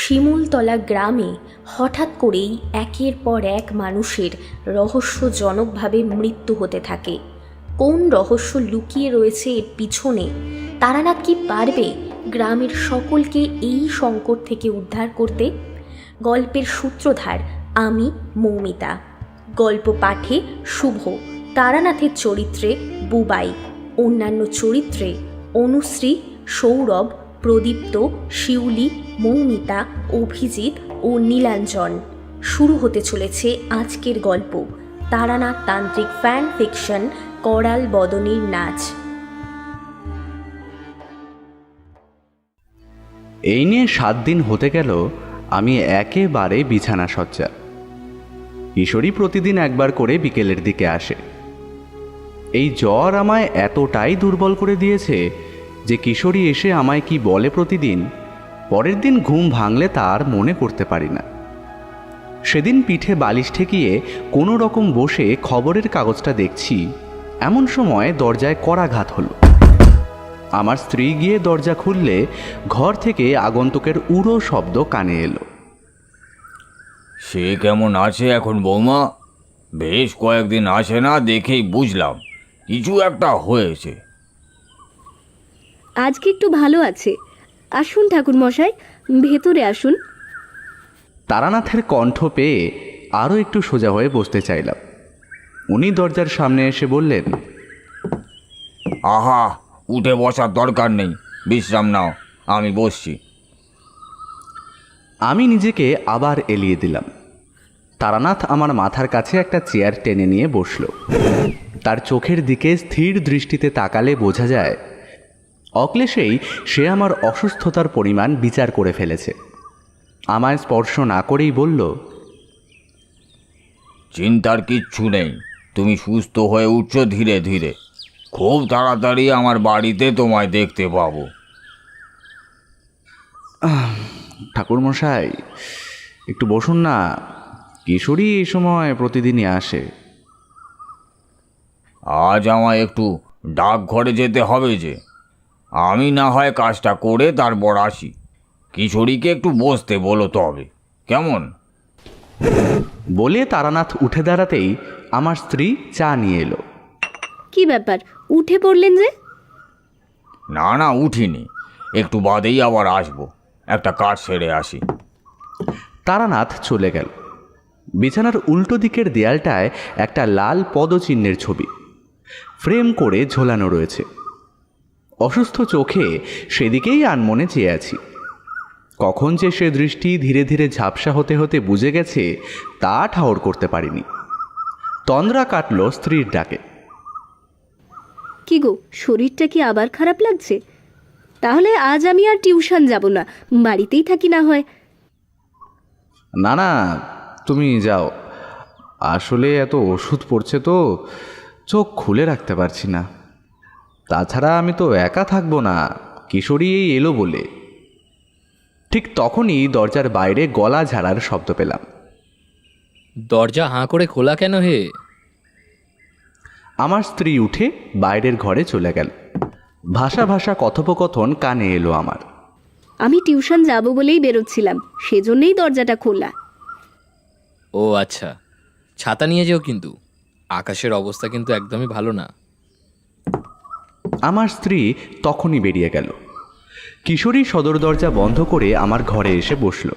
শিমুলতলা গ্রামে হঠাৎ করেই একের পর এক মানুষের রহস্যজনকভাবে মৃত্যু হতে থাকে। কোন রহস্য লুকিয়ে রয়েছে এর পিছনে? তারানাথ কি পারবে গ্রামের সকলকে এই সংকট থেকে উদ্ধার করতে? গল্পের সূত্রধার আমি মৌমিতা। গল্প পাঠে শুভ, তারানাথের চরিত্রে বুবাই, অন্যান্য চরিত্রে অনুশ্রী, সৌরভ, প্রদীপ্ত, শিউলি, মৌমিতা, অভিজিৎ ও নীলাঞ্জন। শুরু হতে চলেছে আজকের গল্প, তারানাথ তান্ত্রিক ফ্যান ফিকশন করাল বদনীর নাচ। এই নিয়ে 7 দিন হতে গেল আমি একেবারে বিছানা সজ্জা। কিশোরী প্রতিদিন একবার করে বিকেলের দিকে আসে। এই জ্বর আমায় এতটাই দুর্বল করে দিয়েছে যে কিশোরী এসে আমায় কি বলে প্রতিদিন, পরের দিন ঘুম ভাঙলে তার মনে করতে পারি না। সেদিন পিঠে বালিশ ঠেকিয়ে কোনো রকম বসে খবরের কাগজটা দেখছি, এমন সময় দরজায় করাঘাত হলো। আমার স্ত্রী গিয়ে দরজা খুললে ঘর থেকে আগন্তুকের উড়ো শব্দ কানে এলো। সে কেমন আছে এখন বৌমা? বেশ কয়েকদিন আসে না, দেখেই বুঝলাম কিছু একটা হয়েছে। আজকে একটু ভালো আছে। আসুন ঠাকুর মশাই, ভেতরে আসুন। তারানাথের কণ্ঠ পেয়ে আরও একটু সোজা হয়ে বসতে চাইলাম। উনি দরজার সামনে এসে বললেন, আহা, উঠে বসার দরকার নেই, বিশ্রাম নাও, আমি বসছি। আমি নিজেকে আবার এলিয়ে দিলাম। তারানাথ আমার মাথার কাছে একটা চেয়ার টেনে নিয়ে বসল। তার চোখের দিকে স্থির দৃষ্টিতে তাকালে বোঝা যায় অক্লেশেই সে আমার অসুস্থতার পরিমাণ বিচার করে ফেলেছে। আমায় স্পর্শ না করেই বলল, চিন্তার কিচ্ছু নেই, তুমি সুস্থ হয়ে উঠছো ধীরে ধীরে। খুব তাড়াতাড়ি আমার বাড়িতে তোমায় দেখতে পাবো। ঠাকুরমশাই একটু বসুন না, কিশোরী এই সময় প্রতিদিনই আসে। আজ আমায় একটু ডাকঘরে যেতে হবে যে, আমি না হয় কাজটা করে তারপর আসি। কিশোরীকে একটু বসতে বলো তবে, কেমন? বলে তারানাথ উঠে দাঁড়াতেই আমার স্ত্রী চা নিয়ে এলো। কি ব্যাপার, উঠে পড়লেন যে? না না, উঠিনি, একটু বাদেই আবার আসবো, একটা কাজ সেরে আসি। তারানাথ চলে গেল। বিছানার উল্টো দিকের দেয়ালটায় একটা লাল পদচিহ্নের ছবি ফ্রেম করে ঝোলানো রয়েছে। অসুস্থ চোখে সেদিকেই আনমনে চেয়ে আছি। কখন যে সে দৃষ্টি ধীরে ধীরে ঝাপসা হতে হতে বুঝে গেছে তা ঠাউর করতে পারিনি। তন্দ্রা কাটল স্ত্রীর ডাকে। কি গো, শরীরটা কি আবার খারাপ লাগছে? তাহলে আজ আমি আর টিউশন যাব না, বাড়িতেই থাকি না হয়। না না, তুমি যাও। আসলে এত ওষুধ পড়ছে তো চোখ খুলে রাখতে পারছি না। তাছাড়া আমি তো একা থাকবো না, কিশোরী এই এলো বলে। ঠিক তখনই দরজার বাইরে গলা ঝাড়ার শব্দ পেলাম। দরজা হাঁ করে খোলা কেন হে? আমার স্ত্রী উঠে বাইরের ঘরে চলে গেল। ভাষা ভাষা কথোপকথন কানে এলো আমার। আমি টিউশন যাব বলেই বেরোচ্ছিলাম, সেজন্যই দরজাটা খোলা। ও আচ্ছা, ছাতা নিয়ে যেও কিন্তু, আকাশের অবস্থা কিন্তু একদমই ভালো না। আমার স্ত্রী তখনই বেরিয়ে গেল। কিশোরী সদর দরজা বন্ধ করে আমার ঘরে এসে বসল।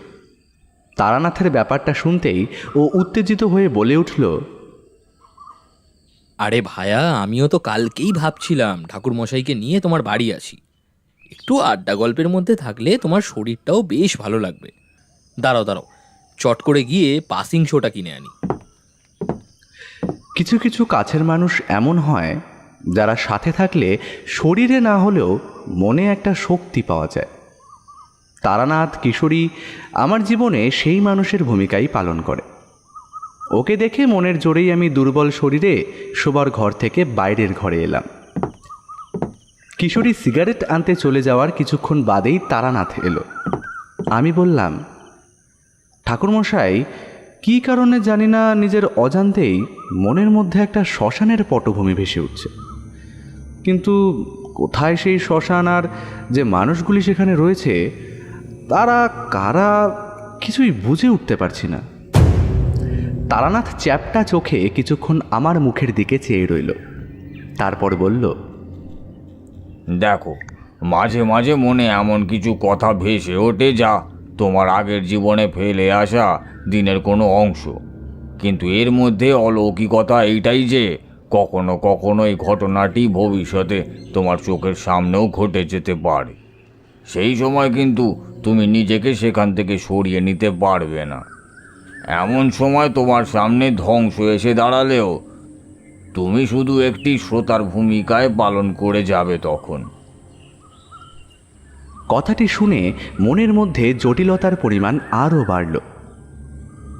তারানাথের ব্যাপারটা শুনতেই ও উত্তেজিত হয়ে বলে উঠল, আরে ভায়া, আমিও তো কালকেই ভাবছিলাম ঠাকুরমশাইকে নিয়ে তোমার বাড়ি আসি। একটু আড্ডা গল্পের মধ্যে থাকলে তোমার শরীরটাও বেশ ভালো লাগবে। দাঁড়াও দাঁড়াও, চট করে গিয়ে পাসিং শোটা কিনে আনি। কিছু কিছু কাছের মানুষ এমন হয় যারা সাথে থাকলে শরীরে না হলেও মনে একটা শক্তি পাওয়া যায়। তারানাথ কিশোরী আমার জীবনে সেই মানুষের ভূমিকাই পালন করে। ওকে দেখে মনের জোরেই আমি দুর্বল শরীরে শোবার ঘর থেকে বাইরের ঘরে এলাম। কিশোরী সিগারেট আনতে চলে যাওয়ার কিছুক্ষণ বাদেই তারানাথ এলো। আমি বললাম, ঠাকুরমশাই, কী কারণে জানি না নিজের অজান্তেই মনের মধ্যে একটা শ্মশানের পটভূমি ভেসে উঠছে। কিন্তু কোথায় সেই শ্মশান আর যে মানুষগুলি সেখানে রয়েছে তারা কারা কিছুই বুঝে উঠতে পারছি না। তারানাথ চ্যাপ্টা চোখে কিছুক্ষণ আমার মুখের দিকে চেয়ে রইল, তারপর বলল, দেখো, মাঝে মাঝে মনে এমন কিছু কথা ভেসে ওঠে যা তোমার আগের জীবনে ফেলে আসা দিনের কোনো অংশ। কিন্তু এর মধ্যে অলৌকিকতা এইটাই যে কখনো কখনো এই ঘটনাটি ভবিষ্যতে তোমার চোখের সামনেও ঘটে যেতে পারে। সেই সময় কিন্তু তুমি নিজেকে সেখান থেকে সরিয়ে নিতে পারবে না। এমন সময় তোমার সামনে ধ্বংস এসে দাঁড়ালেও তুমি শুধু একটি শ্রোতার ভূমিকায় পালন করে যাবে তখন। কথাটি শুনে মনের মধ্যে জটিলতার পরিমাণ আরও বাড়ল।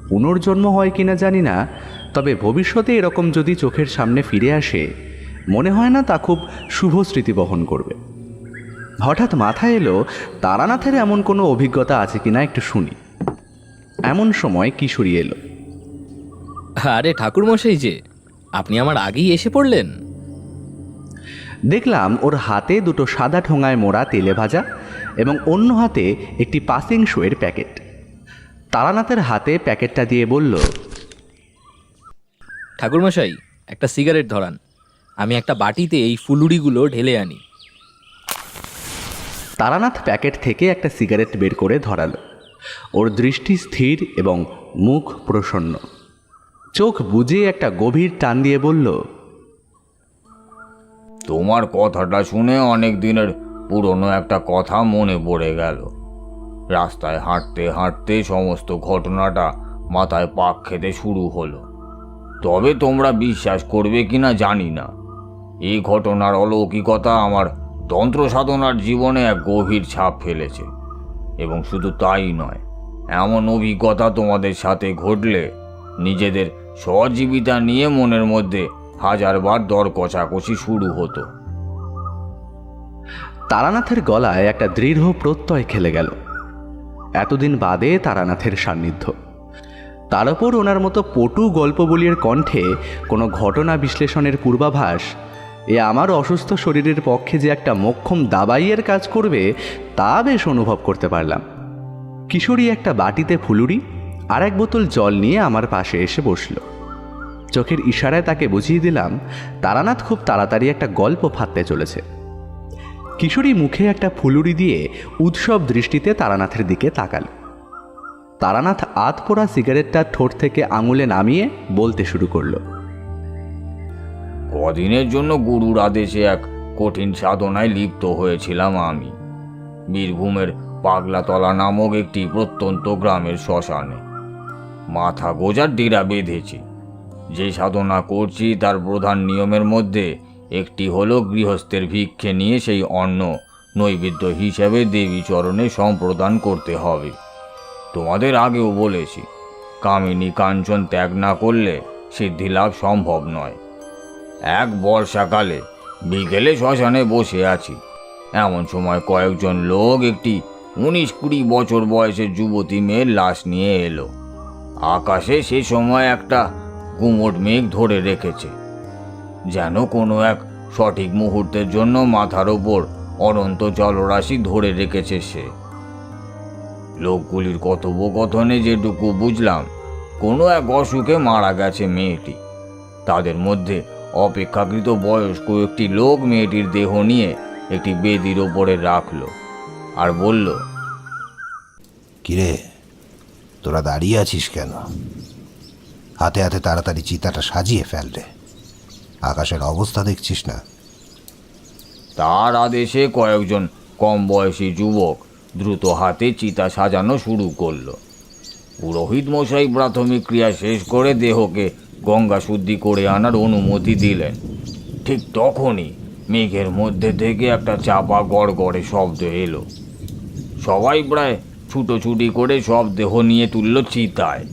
পুনর্জন্ম হয় কিনা জানি না, তবে ভবিষ্যতে এরকম যদি চোখের সামনে ফিরে আসে, মনে হয় না তা খুব শুভ স্মৃতি বহন করবে। হঠাৎ মাথায় এলো তারানাথের এমন কোনো অভিজ্ঞতা আছে কিনা একটু শুনি। এমন সময় কিশোরী এলো। আরে ঠাকুরমশাই যে, আপনি আমার আগেই এসে পড়লেন। দেখলাম ওর হাতে দুটো সাদা ঠোঙায় মোড়া তেলে ভাজা এবং অন্য হাতে একটি পাসিং শোয়ের প্যাকেট। তারানাথের হাতে প্যাকেটটা দিয়ে বলল, ঠাকুরমশাই, একটা সিগারেট ধরান, আমি একটা বাটিতে এই ফুলুরিগুলো ঢেলে আনি। তারানাথ প্যাকেট থেকে একটা সিগারেট বের করে ধরালো। ওর দৃষ্টি স্থির এবং মুখ প্রসন্ন। চোখ বুজে একটা গভীর টান দিয়ে বলল, তোমার কথাটা শুনে অনেক দিনের পুরনো একটা কথা মনে পড়ে গেল। রাস্তায় হাঁটতে হাঁটতে সমস্ত ঘটনাটা মাথায় পাক খেতে শুরু হলো। তবে তোমরা বিশ্বাস করবে কিনা জানি না, এই ঘটনার অলৌকিকতা আমার তন্ত্র সাধনার জীবনে এক গভীর ছাপ ফেলেছে। এবং শুধু তাই নয়, এমন অভিজ্ঞতা তোমাদের সাথে ঘটলে নিজেদের সহজীবিতা নিয়ে মনের মধ্যে হাজারবার দর কষাকষি শুরু হতো। তারানাথের গলায় একটা দৃঢ় প্রত্যয় খেলে গেল। এতদিন বাদে তারানাথের সান্নিধ্য, তার ওপর ওনার মতো পটু গল্প বলির কণ্ঠে কোনো ঘটনা বিশ্লেষণের পূর্বাভাস, এ আমার অসুস্থ শরীরের পক্ষে যে একটা মোক্ষম দাবাইয়ের কাজ করবে তা বেশ অনুভব করতে পারলাম। কিশোরী একটা বাটিতে ফুলুরি আর এক বোতল জল নিয়ে আমার পাশে এসে বসল। চোখের ইশারায় তাকে বুঝিয়ে দিলাম তারানাথ খুব তাড়াতাড়ি একটা গল্প ফাঁদতে চলেছে। কিশোরী মুখে একটা ফুলুরি দিয়ে উৎসব দৃষ্টিতে তারানাথের দিকে তাকাল। তারানাথ আধ পোড়া সিগারেটটা ঠোঁট থেকে আঙুলে নামিয়ে বলতে শুরু করলো, কদিনের জন্য গুরুর আদেশে এক কঠিন সাধনায় লিপ্ত হয়েছিলাম আমি, বীরভূমের পাগলাতলা নামক একটি প্রত্যন্ত গ্রামের শ্মশানে। মাথা গোজার ডেরা বেঁধেছি। যে সাধনা করছি তার প্রধান নিয়মের মধ্যে একটি হলো গৃহস্থের ভিক্ষে নিয়ে সেই অন্ন নৈবেদ্য হিসেবে দেবী চরণে সম্প্রদান করতে হবে। তোমাদের আগেও বলেছি, কামিনী কাঞ্চন ত্যাগ না করলে সিদ্ধিলাভ সম্ভব নয়। এক বর্ষাকালে বিকেলে শ্মশানে বসে আছি, এমন সময় কয়েকজন লোক একটি 19-20 বছর বয়সের যুবতী মেয়ের লাশ নিয়ে এলো। আকাশে সে সময় একটা গুমোট মেঘ ধরে রেখেছে, যেন কোনো এক সঠিক মুহূর্তের জন্য মাথার ওপর অনন্ত জলরাশি ধরে রেখেছে সে। লোকগুলির কথোপকথনে যেটুকু বুঝলাম, কোনো এক অসুখে মারা গেছে মেয়েটি। তাদের মধ্যে অপেক্ষাকৃত বয়স্ক একটি লোক মেয়েটির দেহ নিয়ে একটি বেদির ওপরে রাখল আর বলল, কিরে, তোরা দাঁড়িয়ে আছিস কেন? হাতে হাতে তাড়াতাড়ি চিতাটা সাজিয়ে ফেল রে, আকাশের অবস্থা দেখছিস না? তার আদেশে কয়েকজন কম বয়সী যুবক দ্রুত হাতে চিতা সাজানো শুরু করলো। পুরোহিত মশাই প্রাথমিক ক্রিয়া শেষ করে দেহকে গঙ্গা শুদ্ধি করে আনার অনুমতি দিলেন। ঠিক তখনই মেঘের মধ্যে থেকে একটা চাপা গড়গড়ে শব্দ এলো। সবাই প্রায় ছুটোছুটি করে সব দেহ নিয়ে তুলল চিতায়,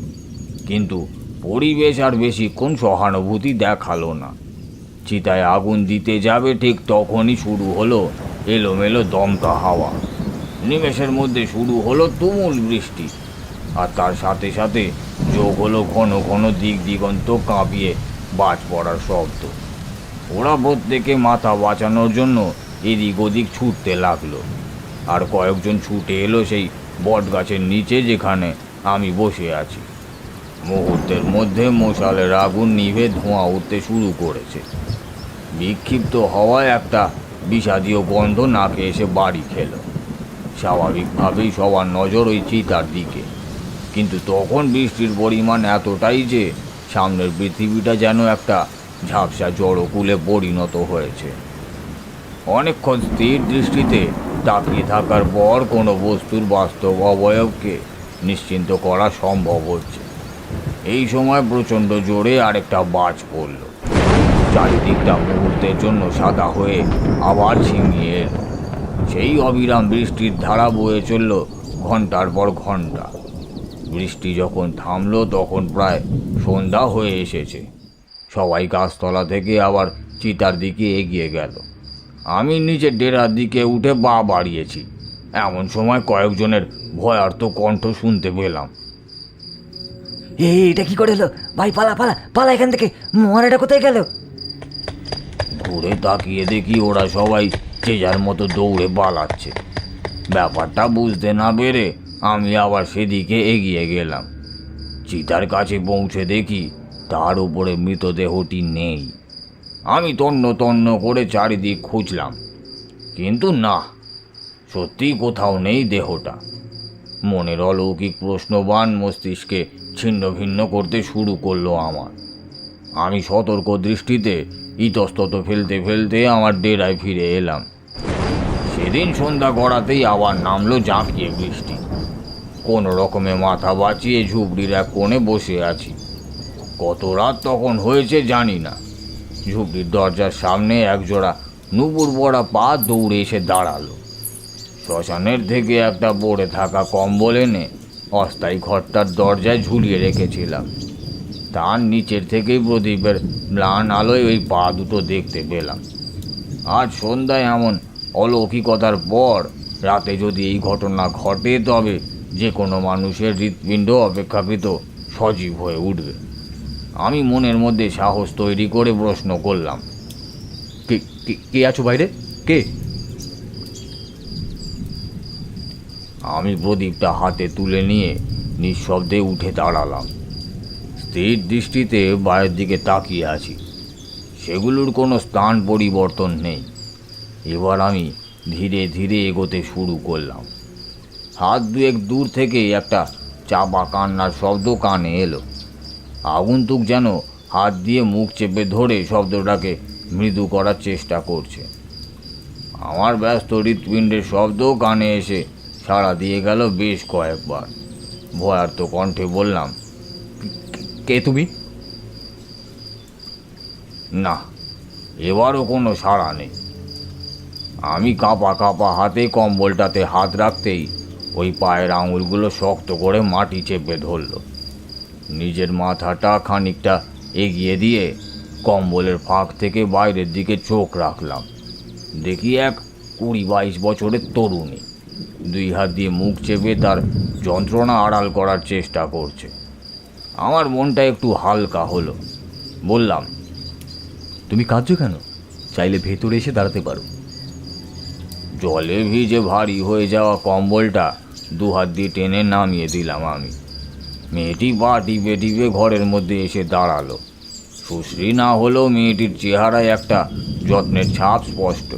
কিন্তু পরিবেশ আর বেশিক্ষণ সহানুভূতি দেখালো না। চিতায় আগুন দিতে যাবে ঠিক তখনই শুরু হলো এলোমেলো দমকা হাওয়া। নিমেষের মধ্যে শুরু হলো তুমুল বৃষ্টি, আর তার সাথে সাথে যোগ হলো ঘন ঘন দিক দিগন্ত কাঁপিয়ে বাজ পড়ার শব্দ। ওরা প্রত্যেকে মাথা বাঁচানোর জন্য এদিক ওদিক ছুটতে লাগলো, আর কয়েকজন ছুটে এলো সেই বট গাছের নিচে, যেখানে আমি বসে আছি। মুহূর্তের মধ্যে মশালের আগুন নিভে ধোঁয়া উঠতে শুরু করেছে। বিক্ষিপ্ত হওয়ায় একটা বিষাদীয় গন্ধ নাকে এসে বাড়ি খেল। স্বাভাবিকভাবেই সবার নজর ওই চিতার দিকে, কিন্তু তখন বৃষ্টির পরিমাণ এতটাই যে সামনের পৃথিবীটা যেন একটা ঝাপসা জড়কুলে পরিণত হয়েছে। অনেকক্ষণ স্থির দৃষ্টিতে তাকিয়ে থাকার পর কোনো বস্তুর বাস্তব অবয়বকে নিশ্চিন্ত করা সম্ভব হচ্ছে। এই সময় প্রচণ্ড জোরে আরেকটা বাজ পড়ল। চারিদিকটা মুহূর্তের জন্য সাদা হয়ে আবার ছিমিয়ে এল। সেই অবিরাম বৃষ্টির ধারা বয়ে চলল ঘন্টার পর ঘন্টা। বৃষ্টি যখন থামলো তখন প্রায় সন্ধ্যা হয়ে এসেছে। সবাই গাছতলা থেকে আবার চিতার দিকে এগিয়ে গেল। আমি নিচের ডেরার দিকে উঠে পা বাড়িয়েছি। এমন সময় কয়েকজনের ভয়ার্ত কণ্ঠ শুনতে পেলাম। এটা কি করে হলো ভাই? পালা পালা পালা এখান থেকে, মরাটা কোথায় গেল? ঘুরে তাকিয়ে দেখি ওরা সবাই যে যার মতো দৌড়ে পালাচ্ছে। ব্যাপারটা বুঝতে না পেরে আমি আবার সেদিকে এগিয়ে গেলাম। চিতার কাছে পৌঁছে দেখি তার উপরে মৃতদেহটি নেই। আমি তন্ন তন্ন করে চারিদিক খুঁজলাম, কিন্তু না, সত্যি কোথাও নেই দেহটা। মনের অলৌকিক প্রশ্নবান মস্তিষ্কে ছিন্ন ভিন্ন করতে শুরু করলো আমার। আমি সতর্ক দৃষ্টিতে ইতস্তত ফেলতে ফেলতে আমার ডেরায় ফিরে এলাম। সেদিন সন্ধ্যা গড়াতেই আবার নামলো ঝাঁকিয়ে বৃষ্টি। কোনো রকমে মাথা বাঁচিয়ে ঝুপড়ির এক কোণে বসে আছি। কত রাত তখন হয়েছে জানি না। ঝুপড়ির দরজার সামনে একজোড়া নুপুর পড়া পা দৌড়ে এসে দাঁড়ালো। শ্মশানের থেকে একটা পড়ে থাকা কম্বল এনে অস্থায়ী ঘরটার দরজায় ঝুলিয়ে রেখেছিলাম। তার নিচের থেকেই প্রদীপের ম্লান আলোয় ওই পা দুটো দেখতে পেলাম। আজ সন্ধ্যায় এমন অলৌকিকতার পর রাতে যদি এই ঘটনা ঘটে, তবে যে কোনো মানুষের হৃৎপিণ্ড অপেক্ষাকৃত সজীব হয়ে উঠবে। আমি মনের মধ্যে সাহস তৈরি করে প্রশ্ন করলাম, কে কে আছো বাইরে? কে? আমি প্রদীপটা হাতে তুলে নিয়ে নিঃশব্দে উঠে দাঁড়ালাম। স্থির দৃষ্টিতে বাইরের দিকে তাকিয়ে আছি। সেগুলোর কোনো স্থান পরিবর্তন নেই। এবার আমি ধীরে ধীরে এগোতে শুরু করলাম। হাত দুয়েক দূর থেকে একটা চাপা কান্নার শব্দ কানে এলো। আগন্তুক যেন হাত দিয়ে মুখ চেপে ধরে শব্দটাকে মৃদু করার চেষ্টা করছে। আমার ব্যস্ত হৃৎপিণ্ডের শব্দ কানে এসে সাড়া দিয়ে গেল বেশ কয়েকবার। ভয়ার্ত কণ্ঠে বললাম, কে তুমি? না, এবারও কোনো সাড়া নেই। আমি কাঁপা কাঁপা হাতে কম্বলটাতে হাত রাখতেই ওই পায়ের আঙুলগুলো শক্ত করে মাটি চেপে ধরল। নিজের মাথাটা খানিকটা এগিয়ে দিয়ে কম্বলের ফাঁক থেকে বাইরের দিকে চোখ রাখলাম। দেখি এক 20-22 বছরের তরুণী দুই হাত দিয়ে মুখ চেপে তার যন্ত্রণা আড়াল করার চেষ্টা করছে। আমার মনটা একটু হালকা হলো। বললাম, তুমি কাঁদছো কেন? চাইলে ভেতরে এসে দাঁড়াতে পারো। জলে ভিজে ভারী হয়ে যাওয়া কম্বলটা দুহাত দিয়ে টেনে নামিয়ে দিলাম আমি। মেয়েটি পা টিপে টিপে ঘরের মধ্যে এসে দাঁড়ালো। সুশ্রী না হলেও মেয়েটির চেহারায় একটা যত্নের ছাপ স্পষ্ট।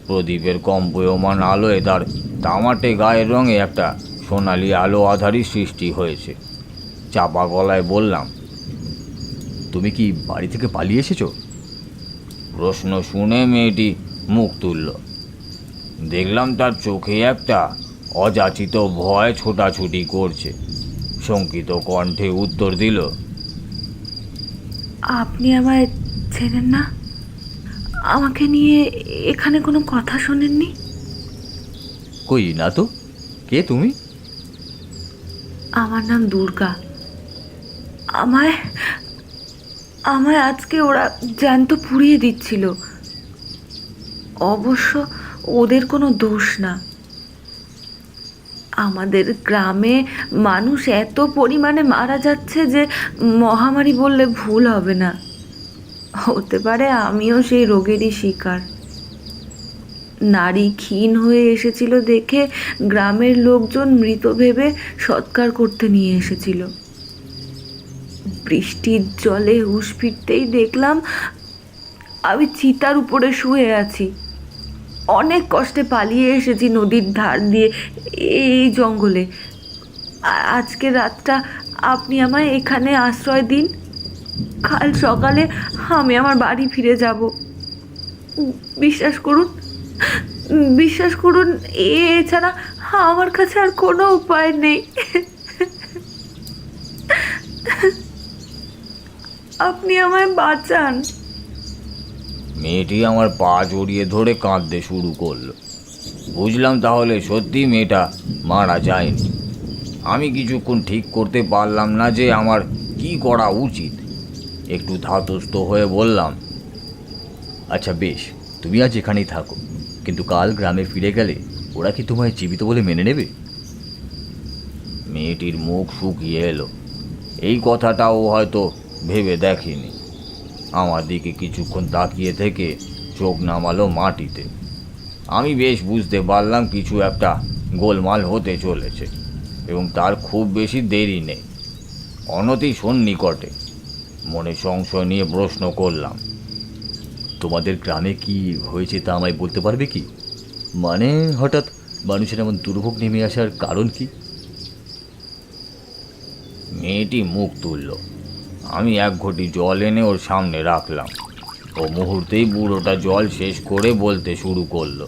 প্রদীপের কম্পয়মান আলোয় তার তামাটে গায়ের রঙে একটা সোনালি আলো আধারী সৃষ্টি হয়েছে। চাপা গলায় বললাম, তুমি কি বাড়ি থেকে পালিয়ে এসেছো? প্রশ্ন শুনে মেয়েটি মুখ তুলল। দেখলাম তার চোখে একটা অযাচিত ভয় ছোটাছুটি করছে। শঙ্কিত কণ্ঠে উত্তর দিল, আপনি আমায় চেনেন না? আমাকে নিয়ে এখানে কোনো কথা শোনেননি? কই না তো। কে তুমি? আমার নাম দুর্গা। আমায় আমায় আজকে ওরা জ্যান্ত পুড়িয়ে দিচ্ছিল। অবশ্য ওদের কোনো দোষ না। আমাদের গ্রামে মানুষ এত পরিমাণে মারা যাচ্ছে যে মহামারী বললে ভুল হবে না। হতে পারে আমিও সেই রোগেরই শিকার। নারী ক্ষীণ হয়ে এসেছিল দেখে গ্রামের লোকজন মৃত ভেবে সৎকার করতে নিয়ে এসেছিল। বৃষ্টির জলে হুঁশ ফিরতেই দেখলাম আমি চিতার উপরে শুয়ে আছি। অনেক কষ্টে পালিয়ে এসেছি নদীর ধার দিয়ে এই জঙ্গলে। আজকে রাতটা আপনি আমায় এখানে আশ্রয় দিন। কাল সকালে আমি আমার বাড়ি ফিরে যাব। বিশ্বাস করুন, এছাড়া আমার কাছে আর কোনো উপায় নেই। আপনি আমায় বাঁচান। মেয়েটি আমার পা জড়িয়ে ধরে কাঁদতে শুরু করলো। বুঝলাম তাহলে সত্যি মেয়েটা মারা যায়নি। আমি কিছুক্ষণ ঠিক করতে পারলাম না যে আমার কি করা উচিত। একটু ধাতস্থ হয়ে বললাম, আচ্ছা বেশ, তুমি আজ এখানেই থাকো, কিন্তু কাল গ্রামে ফিরে গেলে ওরা কি তোমায় জীবিত বলে মেনে নেবে? মেয়েটির মুখ শুকিয়ে এলো। এই কথাটাও হয়তো ভেবে দেখেনি। আমার দিকে কিছুক্ষণ তাকিয়ে থেকে চোখ নামালো মাটিতে। আমি বেশ বুঝতে পারলাম কিছু একটা গোলমাল হতে চলেছে এবং তার খুব বেশি দেরি নেই। অনতি সন্নিকটে মনে সংশয় নিয়ে প্রশ্ন করলাম, তোমাদের গ্রামে কি হয়েছে তা আমায় বলতে পারবে কি? মানে হঠাৎ মানুষের এমন দুর্ভোগ নেমে আসার কারণ কি? মেয়েটি মুখ তুলল। আমি এক ঘটি জল এনে ওর সামনে রাখলাম। ও মুহূর্তেই বুড়োটা জল শেষ করে বলতে শুরু করলো,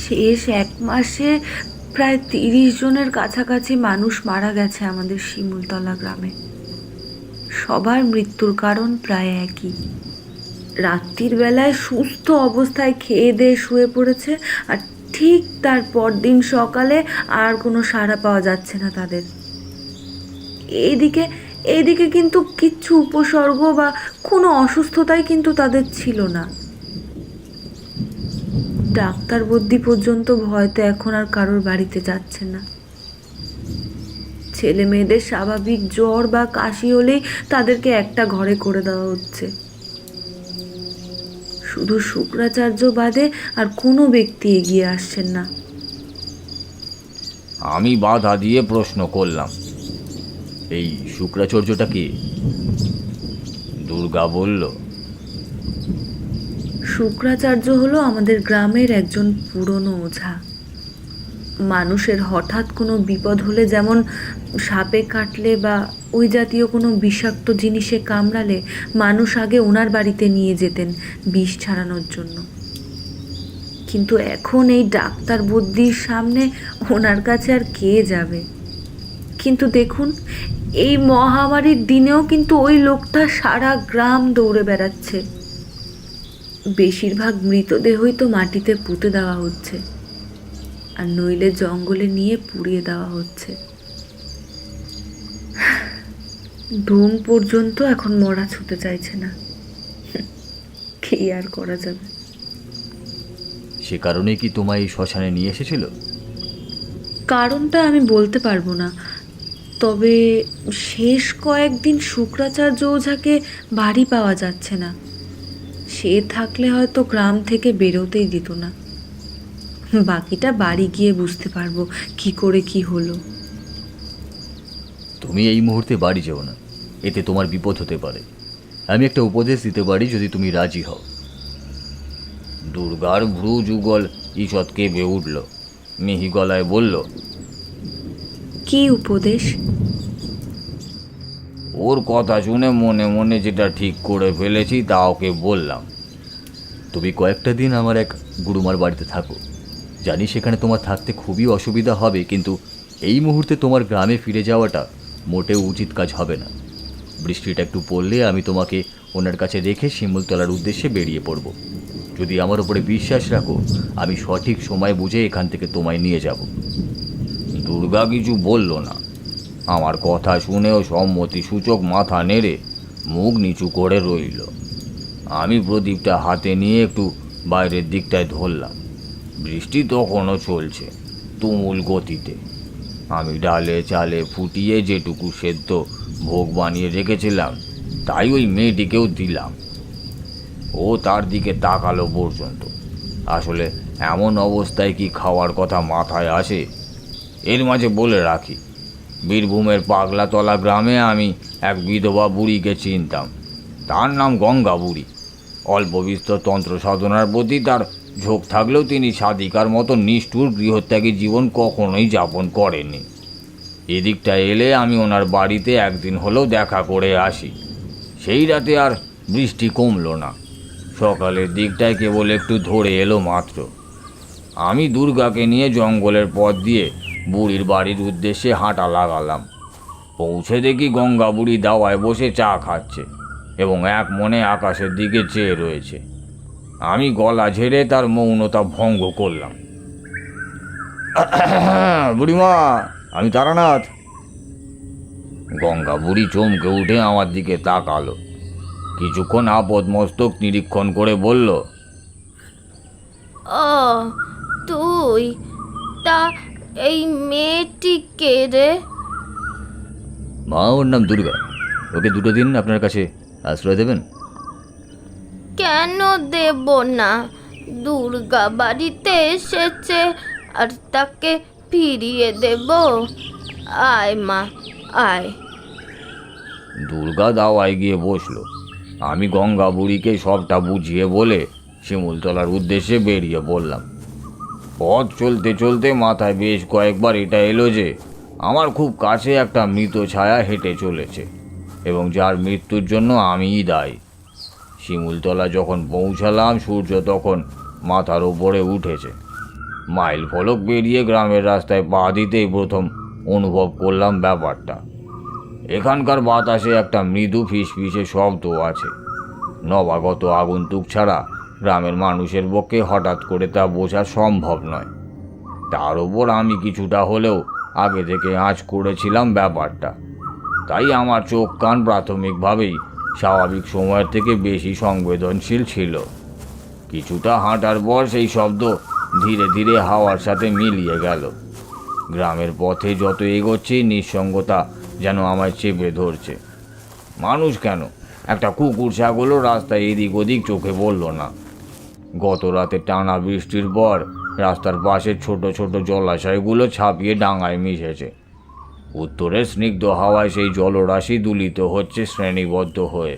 শেষ 1 মাসে প্রায় 30 জনের কাছাকাছি মানুষ মারা গেছে আমাদের শিমুলতলা গ্রামে। সবার মৃত্যুর কারণ প্রায় একই। রাত্রির বেলায় সুস্থ অবস্থায় খেয়ে দিয়ে শুয়ে পড়েছে, আর ঠিক তার পরদিন সকালে আর কোনো সাড়া পাওয়া যাচ্ছে না তাদের। এইদিকে কিন্তু কিচ্ছু উপসর্গ বা কোনো অসুস্থতাই কিন্তু তাদের ছিল না। ডাক্তার বদ্যি পর্যন্ত ভয়তে এখন আর কারোর বাড়িতে যাচ্ছে না। ছেলে মেয়েদের স্বাভাবিক জ্বর বা কাশি হলেই তাদেরকে একটা ঘরে করে দেওয়া হচ্ছে। শুধু শুক্রাচার্য বাদে আর কোনো ব্যক্তি এগিয়ে আসছেন না। আমি বাধা দিয়ে প্রশ্ন করলাম, এই শুক্রাচার্যটা কি? দুর্গা বলল, শুক্রাচার্য হলো আমাদের গ্রামের একজন পুরনো ওঝা। মানুষের হঠাৎ কোনো বিপদ হলে, যেমন সাপে কাটলে বা ওই জাতীয় কোনো বিষাক্ত জিনিসে কামড়ালে, মানুষ আগে ওনার বাড়িতে নিয়ে যেতেন বিষ ছাড়ানোর জন্য। কিন্তু এখন এই ডাক্তার বুদ্ধির সামনে ওনার কাছে আর কে যাবে? কিন্তু দেখুন, এই মহামারীর দিনেও কিন্তু ওই লোকটা সারা গ্রাম দৌড়ে বেড়াচ্ছে। বেশিরভাগ মৃতদেহই তো মাটিতে পুঁতে দেওয়া হচ্ছে, আর নইলে জঙ্গলে নিয়ে পুড়িয়ে দেওয়া হচ্ছে। ধূম পর্যন্ত এখন মরা ছুতে চাইছে না। কি আর করা যাবে? সে কারণেই কি তোমায় এই শ্মশানে নিয়ে এসেছিল? কারণটা আমি বলতে পারবো না, তবে শেষ কয়েকদিন শুক্রাচার্য ওঝাকে বাড়ি পাওয়া যাচ্ছে না। সে থাকলে হয়তো গ্রাম থেকে বেরোতেই দিত না। বাকিটা বাড়ি গিয়ে বুঝতে পারবো কি করে কি হলো। তুমি এই মুহূর্তে বাড়ি যেও না, এতে তোমার বিপদ হতে পারে। আমি একটা উপদেশ দিতে পারি যদি তুমি রাজি হও। দুর্গার ভ্রু যুগল ঈষৎ কেঁপে উঠল। মিহি গলায় বলল, কি উপদেশ? ওর কথা শুনে মনে মনে যেটা ঠিক করে ফেলেছি তা ওকে বললাম। তুমি কয়েকটা দিন আমার এক গুরুমার বাড়িতে থাকো। জানি সেখানে তোমার থাকতে খুবই অসুবিধা হবে, কিন্তু এই মুহূর্তে তোমার গ্রামে ফিরে যাওয়াটা মোটেও উচিত কাজ হবে না। বৃষ্টিটা একটু পড়লে আমি তোমাকে ওনার কাছে রেখে শিমুলতলার উদ্দেশ্যে বেরিয়ে পড়ব। যদি আমার উপরে বিশ্বাস রাখো, আমি সঠিক সময় বুঝে এখান থেকে তোমায় নিয়ে যাব। দুর্গা কিছু বলল না। আমার কথা শুনেও সম্মতি সূচক মাথা নেড়ে মুখ নিচু করে রইল। আমি প্রদীপটা হাতে নিয়ে একটু বাইরের দিকটায় ধরলাম। বৃষ্টি তখনও চলছে তুমুল গতিতে। আমি ডালে চালে ফুটিয়ে যেটুকু সেদ্ধ ভোগ বানিয়ে রেখেছিলাম তাই ওই মেয়েটিকেও দিলাম। ও তার দিকে তাকালো পর্যন্ত আসলে এমন অবস্থায় কি খাওয়ার কথা মাথায় আসে? এর মাঝে বলে রাখি, বীরভূমের পাগলাতলা গ্রামে আমি এক বিধবা বুড়িকে চিনতাম। তার নাম গঙ্গা বুড়ি। অল্প বিস্তর তন্ত্র সাধনার প্রতি তার ঝোঁক থাকলেও তিনি সাধিকার মতো নিষ্ঠুর গৃহত্যাগী জীবন কখনোই যাপন করেননি। এদিকটা এলে আমি ওনার বাড়িতে একদিন হলেও দেখা করে আসি। সেই রাতে আর বৃষ্টি কমলো না। সকালের দিকটায় কেবল একটু ধরে এলো মাত্র। আমি দুর্গাকে নিয়ে জঙ্গলের পথ দিয়ে বুড়ির বাড়ির উদ্দেশ্যে হাঁটা লাগালাম। পৌঁছে দেখি গঙ্গা বুড়ি দাওয়ায় বসে চা খাচ্ছে এবং এক মনে আকাশের দিকে চেয়ে রয়েছে। আমি গলা ঝেড়ে তার মৌনতা ভঙ্গ করলাম। বুড়িমা, আমি তারানাথ। গঙ্গা বুড়ি চমকে উঠে আমার দিকে তাকালো। কিছুক্ষণ আপদমস্তক নিরীক্ষণ করে বলল, ও তুই, তা এই মেয়েটি কে রে? মা, ওর নাম দুর্গা। ওকে 2 দিন আপনার কাছে আশ্রয় দেবেন? কেন দেব না? দুর্গা বাড়িতে এসেছে আর তাকে ফিরিয়ে দেব? আয় মা, আয়। দুর্গা দাওয়ায় গিয়ে বসলো। আমি গঙ্গা বুড়িকে সবটা বুঝিয়ে বলে শিমুলতলার উদ্দেশ্যে বেরিয়ে পড়লাম। পথ চলতে চলতে মাথায় বেশ কয়েকবার এটা এলো যে আমার খুব কাছে একটা মৃত ছায়া হেঁটে চলেছে এবং যার মৃত্যুর জন্য আমিই দায়ী। শিমুলতলা যখন পৌঁছালাম, সূর্য তখন মাথার ওপরে উঠেছে। মাইল ফলক পেরিয়ে গ্রামের রাস্তায় পা দিতেই প্রথম অনুভব করলাম ব্যাপারটা। এখানকার বাতাসে একটা মৃদু ফিসফিসে শব্দ আছে। নবাগত আগন্তুক ছাড়া গ্রামের মানুষের পক্ষে হঠাৎ করে তা বোঝা সম্ভব নয়। তার ওপর আমি কিছুটা হলেও আগে থেকে আঁচ করেছিলাম ব্যাপারটা, তাই আমার চোখ কান প্রাথমিকভাবেই স্বাভাবিক সময়ের থেকে বেশি সংবেদনশীল ছিল। কিছুটা হাঁটার পর সেই শব্দ ধীরে ধীরে হাওয়ার সাথে মিলিয়ে গেল। গ্রামের পথে যত এগোচ্ছি নিঃসঙ্গতা যেন আমায় চেপে ধরছে। মানুষ কেন, একটা কুকুর ছাগলও রাস্তায় এদিক ওদিক চোখে পড়ল না। গত রাতে টানা বৃষ্টির পর রাস্তার পাশে ছোট ছোট জলাশয়গুলো ছাপিয়ে ডাঙায় মিশেছে। উত্তরের স্নিগ্ধ হাওয়ায় সেই জলরাশি দুলিত হচ্ছে শ্রেণীবদ্ধ হয়ে।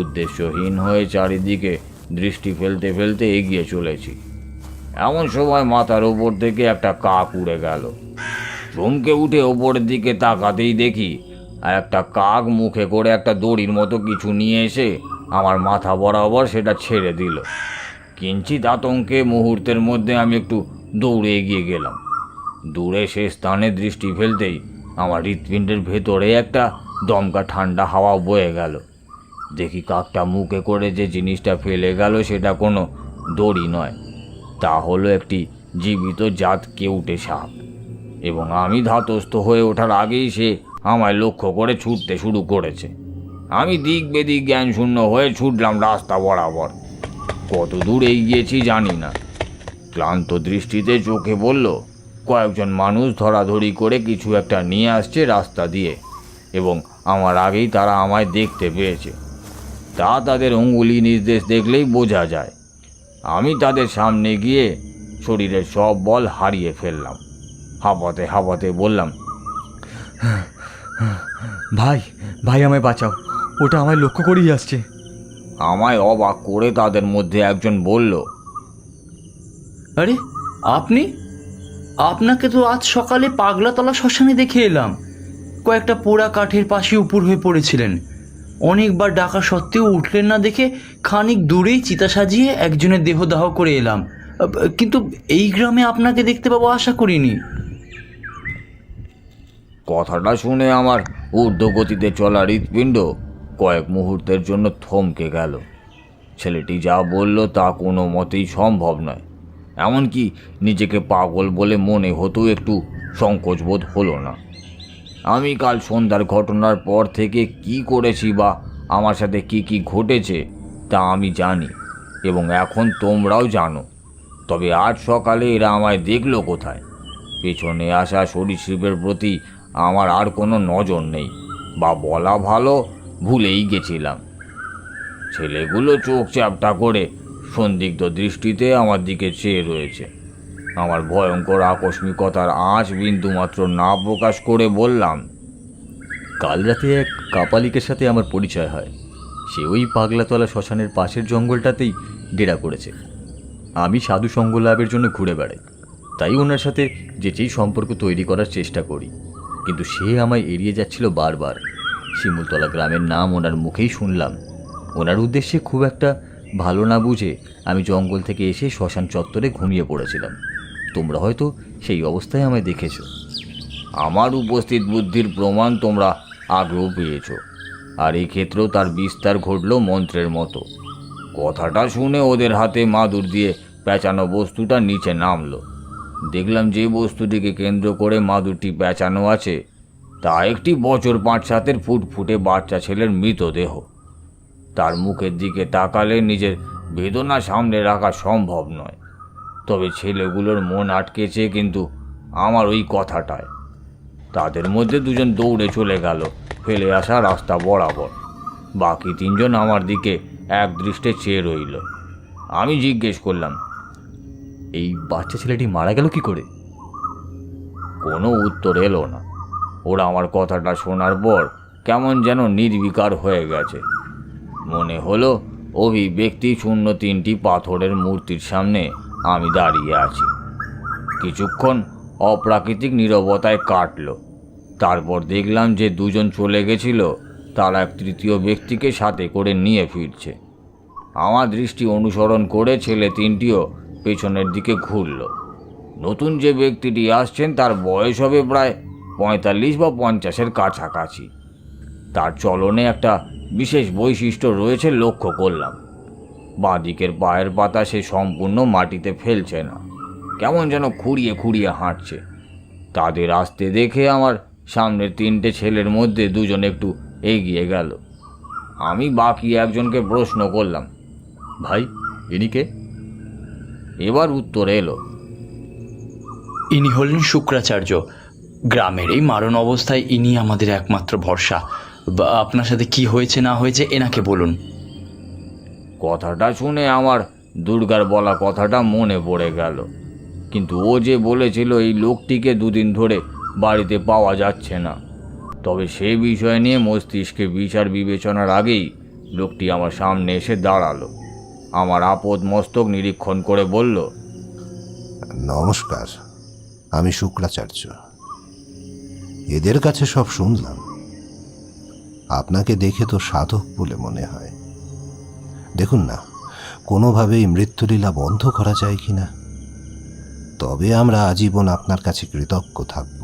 উদ্দেশ্যহীন হয়ে চারিদিকে দৃষ্টি ফেলতে ফেলতে এগিয়ে চলেছি। এমন সময় মাথার ওপর থেকে একটা কাক উড়ে গেল। চমকে উঠে ওপরের দিকে তাকাতেই দেখি আর একটা কাক মুখে করে একটা দড়ির মতো কিছু নিয়ে এসে আমার মাথা বরাবর সেটা ছেড়ে দিল। কিঞ্চিত আতঙ্কে মুহূর্তের মধ্যে আমি একটু দৌড়ে এগিয়ে গেলাম। দূরে সে স্থানে দৃষ্টি ফেলতেই আমার হৃৎপিণ্ডের ভেতরে একটা দমকা ঠান্ডা হাওয়া বয়ে গেল। দেখি কাকটা মুখে করে যে জিনিসটা ফেলে গেল সেটা কোনো দড়ি নয়, তা হলো একটি জীবিত জাত কেউটে সাপ। এবং আমি ধাতস্থ হয়ে ওঠার আগেই সে আমায় লক্ষ্য করে ছুটতে শুরু করেছে। আমি দিক বেদিক জ্ঞান শূন্য হয়ে ছুটলাম রাস্তা বরাবর। কত দূর এগিয়েছি জানি না। ক্লান্ত দৃষ্টিতে চোখে পড়ল কয়েকজন মানুষ ধরাধরি করে কিছু একটা নিয়ে আসছে রাস্তা দিয়ে, এবং আমার আগেই তারা আমায় দেখতে পেয়েছে। তা তাদের অঙ্গুলি নির্দেশ দেখলেই বোঝা যায়। আমি তাদের সামনে গিয়ে শরীরের সব বল হারিয়ে ফেললাম। হাঁপাতে হাঁপাতে বললাম, ভাই, ভাই আমায় বাঁচাও, ওটা আমায় লক্ষ্য করেই আসছে। আমায় অবাক করে তাদের মধ্যে একজন বলল, আরে আপনি? আপনাকে তো আজ সকালে পাগলাতলা শ্মশানে দেখে এলাম। কয়েকটা পোড়া কাঠের পাশে উপর হয়ে পড়েছিলেন। অনেকবার ডাকা সত্ত্বেও উঠলেন না দেখে খানিক দূরেই চিতা সাজিয়ে একজনের দেহদাহ করে এলাম, কিন্তু এই গ্রামে আপনাকে দেখতে পাবো আশা করিনি। কথাটা শুনে আমার ঊর্ধ্বগতিতে চলা হৃৎপিণ্ড কয়েক মুহূর্তের জন্য থমকে গেল। ছেলেটি যা বলল তা কোনো মতেই সম্ভব নয়। এমনকি নিজেকে পাগল বলে মনে হতেও একটু সংকোচবোধ হলো না। আমি কাল সন্ধ্যার ঘটনার পর থেকে কি করেছি বা আমার সাথে কি কি ঘটেছে তা আমি জানি, এবং এখন তোমরাও জানো। তবে আজ সকালে এরা আমায় দেখলো কোথায়? পেছনে আসা সরীসৃপের প্রতি আমার আর কোনো নজর নেই, বা বলা ভালো ভুলেই গেছিলাম। ছেলেগুলো চোখ চ্যাপটা করে সন্দিগ্ধ দৃষ্টিতে আমার দিকে চেয়ে রয়েছে। আমার ভয়ঙ্কর আকস্মিকতার আঁচ বিন্দুমাত্র না প্রকাশ করে বললাম, কাল রাতে এক কাপালিকের সাথে আমার পরিচয় হয়। সে ওই পাগলাতলা শ্মশানের পাশের জঙ্গলটাতেই ডেরা করেছে। আমি সাধু সঙ্গ লাভের জন্য ঘুরে বেড়াই, তাই ওনার সাথে যেচেই সম্পর্ক তৈরি করার চেষ্টা করি, কিন্তু সে আমায় এড়িয়ে যাচ্ছিল বারবার। শিমুলতলা গ্রামের নাম ওনার মুখেই শুনলাম। ওনার উদ্দেশ্যে খুব একটা ভালো না বুঝে আমি জঙ্গল থেকে এসে শ্মশান চত্বরে ঘুমিয়ে পড়েছিলাম। তোমরা হয়তো সেই অবস্থায় আমায় দেখেছো। আমার উপস্থিত বুদ্ধির প্রমাণ তোমরা আগেও পেয়েছ, আর এই ক্ষেত্রেও তার বিস্তার ঘটল মন্ত্রের মতো। কথাটা শুনে ওদের হাতে মাদুর দিয়ে পেঁচানো বস্তুটা নিচে নামলো। দেখলাম যে বস্তুটিকে কেন্দ্র করে মাদুরটি পেঁচানো আছে তা একটি বছর 5-7 ফুটফুটে বাচ্চা ছেলের মৃতদেহ। তার মুখের দিকে তাকালে নিজের বেদনা সামনে রাখা সম্ভব নয়, তবে ছেলেগুলোর মন আটকেছে কিন্তু আমার ওই কথাটায়। তাদের মধ্যে 2জন দৌড়ে চলে গেল ফেলে আসা রাস্তা বরাবর। বাকি 3জন আমার দিকে এক দৃষ্টে চেয়ে রইল। আমি জিজ্ঞেস করলাম, এই বাচ্চা ছেলেটি মারা গেল কি করে? কোনো উত্তর এলো না। ওরা আমার কথাটা শোনার পর কেমন যেন নির্বিকার হয়ে গেছে। মনে হলো অভিব্যক্তি শূন্য 3টি পাথরের মূর্তির সামনে আমি দাঁড়িয়ে আছি। কিছুক্ষণ অপ্রাকৃতিক নীরবতায় কাটল। তারপর দেখলাম যে 2জন চলে গেছিল তারা এক তৃতীয় ব্যক্তিকে সাথে করে নিয়ে ফিরছে। আমার দৃষ্টি অনুসরণ করে ছেলে 3টিও পেছনের দিকে ঘুরল। নতুন যে ব্যক্তিটি আসছেন তার বয়স হবে প্রায় 45 বা 50-এর কাছাকাছি। তার চলনে একটা বিশেষ বৈশিষ্ট্য রয়েছে লক্ষ্য করলাম। বাঁ দিকের পায়ের পাতা সে সম্পূর্ণ মাটিতে ফেলছে না, কেমন যেন খুঁড়িয়ে খুঁড়িয়ে হাঁটছে। তাদের আসতে দেখে আমার সামনের 3টে ছেলের মধ্যে 2জন একটু এগিয়ে গেল। আমি বাকি একজনকে প্রশ্ন করলাম, ভাই, ইনি কে? এবার উত্তর এলো, ইনি হলেন শুক্রাচার্য। গ্রামের এই মারণ অবস্থায় ইনি আমাদের একমাত্র ভরসা। আপনার সাথে কি হয়েছে না হয়েছে এনাকে বলুন। কথাটা শুনে আমার দুর্গার বলা কথাটা মনে পড়ে গেল। কিন্তু ও যে বলেছিল এই লোকটিকে 2 দিন ধরে বাড়িতে পাওয়া যাচ্ছে না, তবে সে বিষয় নিয়ে মস্তিষ্কে বিচার বিবেচনার আগেই লোকটি আমার সামনে এসে দাঁড়ালো। আমার আপদ মস্তক নিরীক্ষণ করে বলল, নমস্কার, আমি শুক্রাচার্য। এদের কাছে সব শুনলাম। আপনাকে দেখে তো সাধক বলে মনে হয়। দেখুন না, কোনোভাবেই মৃত্যুলীলা বন্ধ করা যায় কিনা, তবে আমরা আজীবন আপনার কাছে কৃতজ্ঞ থাকব।